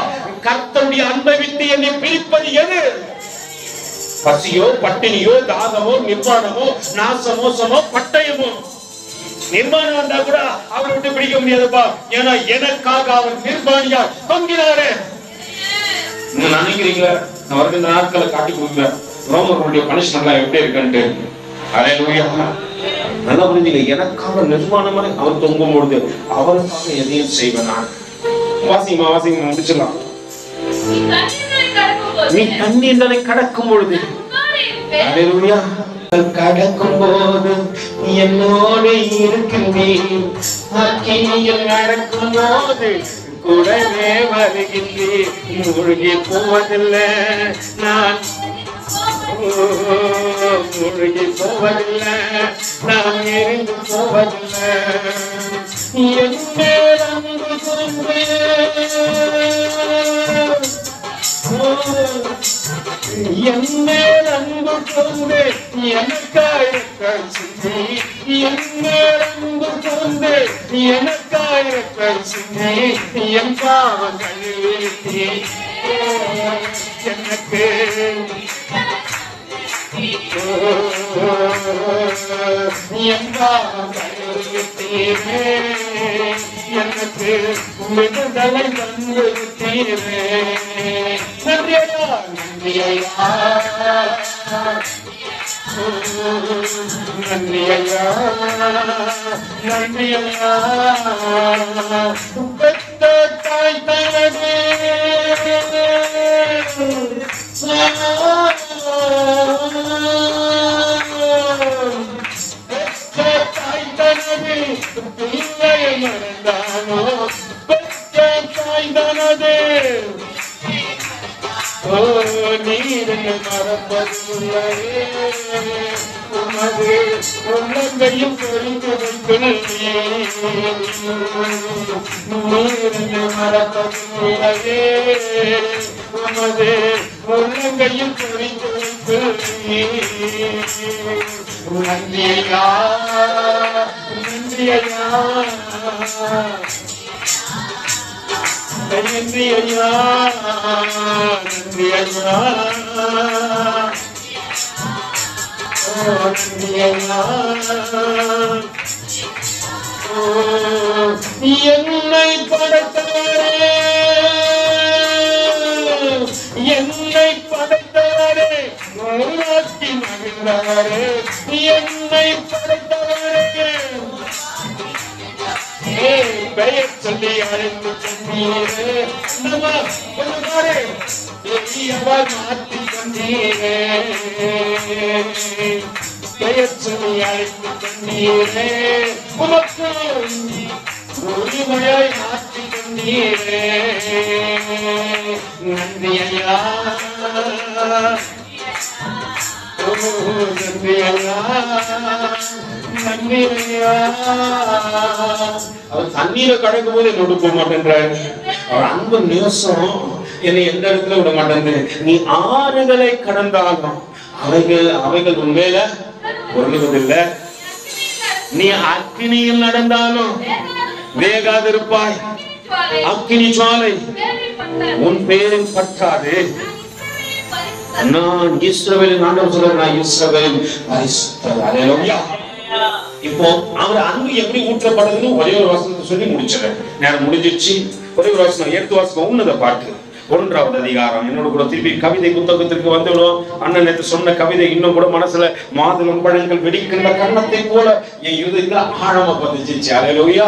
கர்த்தருடைய அன்பை விட்டு என்னை பிரிப்பது எது? பசியோ, பட்டினியோ, தாகமோ, நிர்வாணமோ, நாசமோசமோ, பட்டயமோ. நிர்மாணம் வந்தா கூட அவரை விட்டு பிடிக்க முடியாதுப்பா. ஏன்னா எனக்காக அவர் நிர்மாணியா தொங்கினாரு. நினைக்கிறீங்க அவருக்கு இந்த நாட்களை காட்டி கொடுங்க ரோமர்களுடைய பனிஷ்மெண்ட்லாம் எப்படி இருக்குன்ட்டு. ஹல்லேலூயா. நல்லா புரிஞ்சுங்க. எனக்காக நிர்மாணமா அவர் தொங்கும் பொழுது அவருக்காக எதையும் செய்வேன் நான். வாசிமா முடிச்சிடலாம். நீ கண்ணீரை கடக்கும் பொழுது, ஹல்லேலூயா, கடக்கும் போது என்னோடு இருக்கின்றீர். அக்கினியில் நடக்கும் போது கூடவே வருகின்றீர். மூழ்கி போவதில்லை நான், மூழ்கி போவதில்லை நான், எரிந்து போவதில்லை. என் மேல் அன்பு கொண்டு என் மேல் அன்பு கொண்டு எனக்காய் கசிந்து, என் மேல் அன்பு கொண்டு எனக்காய் கசிந்து, என் பாவங்கள் வீழ்த்தி எனக்கு என் பாவங்கள் வீழ்த்தீரே, எனக்கு விடுதலை தந்து விட்டீரே. நன்றியா, நன்றியா, நன்றியா, நன்றியா. பெத்த தாய் தனது பெத்த தாய் தனது பிள்ளையை மறந்தானோ, பெத்த தாய் தனது நீரை மறப்பதில்லையே. உமது உள்ளங்கையும் பொறிந்து வைத்துள்ளே, நீரை மறப்பதில்லையே. உமது உள்ளங்கையும் பொறிந்து வைத்துள்ளே. நன்றியா, நன்றியா, நன்றி ஐயா, நன்றி ஐயா, நன்றி ஐயா. என்னை படைத்தவரே, என்னை படைத்தவரே, உருவாக்கி மகிழ்ந்தவரே, என்னை படைத்தவரே, பெயர் சொல்லி அழைத்து சொன்னீரே, மாற்றி சொன்னீரே, பெயர் சொல்லி அழைத்து சொன்னீரே. உமக்கு உரிமையாய் மாற்றி கொண்டீரே. நன்றி ஐயா, நன்றி ஐயா, நன்றி ஐயா. அவர் தண்ணீரை கடக்கும் போது என்னோட போக மாட்டேன்றாரு. அவர் அன்பு நேசம் என்னை எந்த இடத்துல விட மாட்டேன். நீ ஆறுகளை கடந்தாலும் அவைகள் உண்மையில பொருளுவதில்லை. நீ அக்கினியில் நடந்தாலும் வேகாதிருப்பாய். அக்கினி ஜுவாலை உன் பேரில் பற்றாது. நான் இஸ்ரவேலின் ஆண்டவர் சொல்ற, நான் இஸ்ரவேலின் பரிசுத்தர். அல்லேலூயா. இப்போ அவர் அன்பு எப்படி ஊற்றப்படுதுன்னு ஒரே ஒரு வசனத்தை சொல்லி முடிச்சிடறேன். நேரம் முடிஞ்சிடுச்சு. ஒரே ஒரு வசனம் எடுத்து வாசிக்க. உன்னத பாட்டு 1வது அதிகாரம். என்னோட கூட திருப்பி கவிதை புத்தகத்திற்கு வந்துவிடும். அண்ணன் நேற்று சொன்ன கவிதை இன்னும் கூட மனசுல மாதுளம் பழங்கள் வெடிக்கின்ற கண்ணத்தை போல என் இருதயத்துல ஆழமா பதிச்சிச்சு. அல்லேலூயா.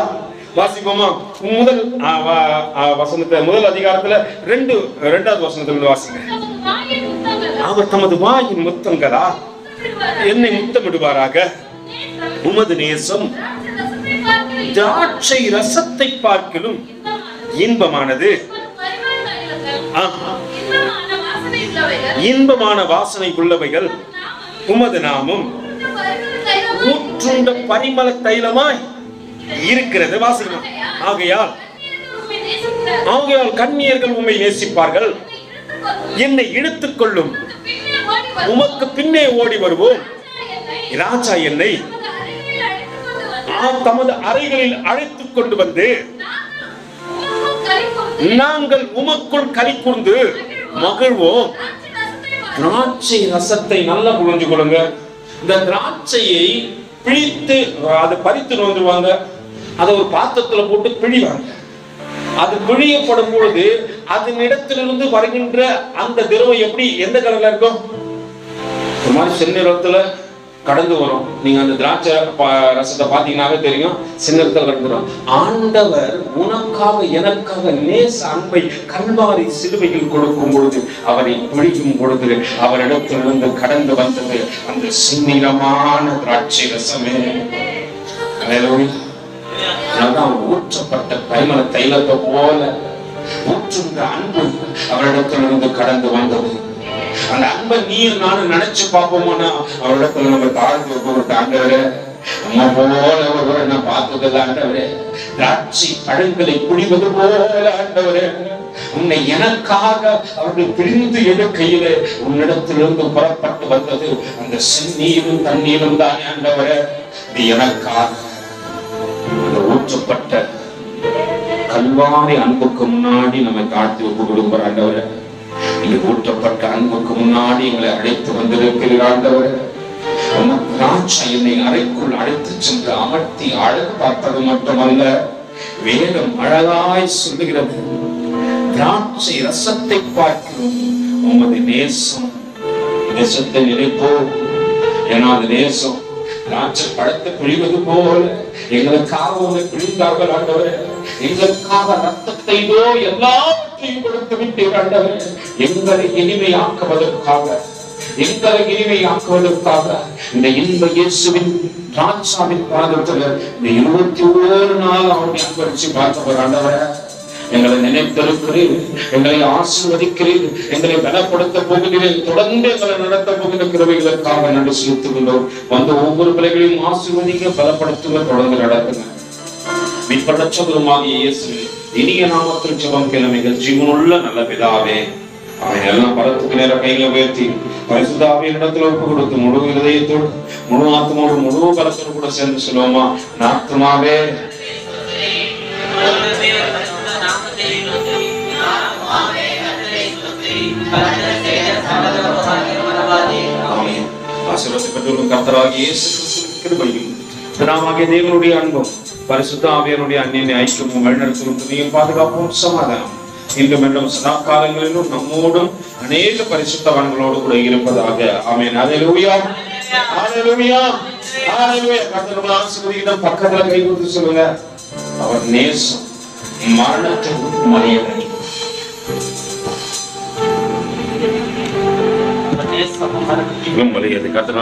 வாசிப்போமா? முதல் வசனத்தை, முதல் அதிகாரத்துல 2வது வசனத்துல வாசிங்க. அவர் தமது வாயின் முத்தங்களா என்னை முத்தமிடுவாராக. உமது நேசம் திராட்சை ரசத்தை பார்க்கிலும் இன்பமானது. இன்பமான வாசனை உள்ளவைகள் உமது நாமம் ஊற்றுண்ட பரிமள தைலமாய் இருக்கிறது. வாசகம். ஆகையால் கன்னியர்கள் உம்மை நேசிப்பார்கள். என்னை இழுத்துக் கொள்ளும். உமக்கு பின்னே ஓடி வருவோம். ராஜா என்னை தமது அறைகளில் அழைத்துக் கொண்டு வந்து நாங்கள் உமக்குள் களி கூர்ந்து மகிழ்வோம். திராட்சை ரசத்தை நல்லா புரிஞ்சு கொள்ளுங்க. இந்த திராட்சையை பிழித்து அதை பறித்து வந்துருவாங்க. அதை ஒரு பாத்திரத்துல போட்டு பிழிவாங்க. அது பிழியப்படும் பொழுது அதன் இடத்திலிருந்து வருகின்ற அந்த திரவம் எப்படி எந்த கலர்ல இருக்கும்? ஒரு மாதிரி செந்நிறத்துல கடந்து வரும். நீங்க அந்த திராட்சை ரசத்தை பாத்தீங்கன்னாவே தெரியும், சின்னத்துல கடந்து வரும். ஆண்டவர் உனக்காக எனக்காக நேச அன்பை கல்வாரி சிலுவையில் கொடுக்கும் பொழுது, அவரை பிழியும் பொழுது அவரிடத்திலிருந்து கடந்து வந்தது அந்த சின்னிரமான திராட்சை ரசமே. ஊற்றப்பட்ட பரிமள தைலத்தை போல ஊற்றுகிற அன்பு அவரிடத்திலிருந்து கடந்து வந்தது. அந்த அன்பை நீர் நானும் நினைச்சு பார்ப்போம்னா அவரிடத்துல நம்ம தாழ்ந்து போட்டு, ஆண்டவரே அம்மா போல ஒருவரை நான் பார்த்ததில்லை ஆண்டவரே, திராட்சை பழங்களை குடிவது போல ஆண்டவரே, உன்னை எனக்காக அவர்கள் பிரிந்து எடுக்கையில உன்னிடத்திலிருந்து புறப்பட்டு வந்தது அந்த செந்நீரும் தண்ணீரும் தானே ஆண்டவரே. இது எனக்காக அந்த ஊற்றப்பட்ட கல்வாரி அன்புக்கு முன்னாடி நம்ம தாழ்த்தி ஒப்பு கொடுக்கிற ஆண்டவரே, இங்கு ஊற்றப்பட்ட அன்புக்கு முன்னாடி எங்களை அழைத்து வந்திருக்கிற ஆண்டவரே, திராட்சை என்னை அறைக்குள் அழைத்து சென்று அமர்த்தி அழகு பார்த்தது மட்டுமல்ல, வேதம் அழகாய் சொல்லுகிறது, திராட்சை ரசத்தை பார்க்கிறோம் உமது நேசம். நேசத்தை நினைப்போ, ஏன்னா அது நேசம் திராட்சை பழத்தை பிழிவது போல எங்களுக்காக உங்களை பிழிந்தார்கள் ஆண்டவரே. எங்களுக்காக ரத்தத்தை எல்லாவற்றையும் கொடுத்து விட்டீர்கள் ஆண்டவரே. எங்களை இனிமையாக்குவதற்காக இந்த இன்ப இயேசுவின் ராஜாவின் பாதத்தில் இந்த 21 நாள் அவருடைய அன்பரிச்சு பார்த்தவர் ஆண்டவரே. எங்களை நினைத்திருக்கிறீர், எங்களை ஆசீர்வதிக்கிறீர், எங்களை பலப்படுத்த போகிறீர்கள், தொடர்ந்து எங்களை நடத்த போகிற கிருபைகளுக்காக நன்றி செலுத்துகின்றோம். வந்த ஒவ்வொரு பிள்ளைகளையும் ஆசீர்வதிக்க, பலப்படுத்துங்க, தொடர்ந்து நடத்துங்க. மீட்பரட்சகருமாகிய இயேசுவின் இனிய நாமத்தில் ஜெபம் கேளுங்கள். ஜீவனுள்ள நல்ல பிதாவே, அவன் எல்லாம் பலத்துக்கு நேர கையில உயர்த்தி பரிசுத்த ஆவியின் இடத்துல ஒப்பு கொடுத்து முழு இதயத்தோடு முழு ஆத்மாவோடு முழு பலத்தோடு கூட சேர்ந்து சொல்லுவோமா? ஆத்மாவே ஆசீர்வதிக்கப்பட்டவர்களும் கர்த்தராகிய இயேசு கிறிஸ்துவின் கிருபையும் பிதாவாகிய தேவனுடைய அன்பும் பரிசுத்த ஆவியானுடைய அன்பின் ஐக்கியமும் வழிநடத்தும் துணையும் பாதுகாப்பும் சமாதானம் இன்றும் என்றும் சதா காலங்களிலும் நம்மோடும் அநேக பரிசுத்தவான்களோடு கூட இருப்பதாக. ஆமென். அல்லேலூயா, அல்லேலூயா, அல்லேலூயா. கர்த்தருடைய ஆசீர்வாதம் பக்கத்துல கை கொடுத்து சொல்லுங்க, அவர் நேசம் மரணத்துக்கு மரியாதை. மரியாதை கர்த்தர்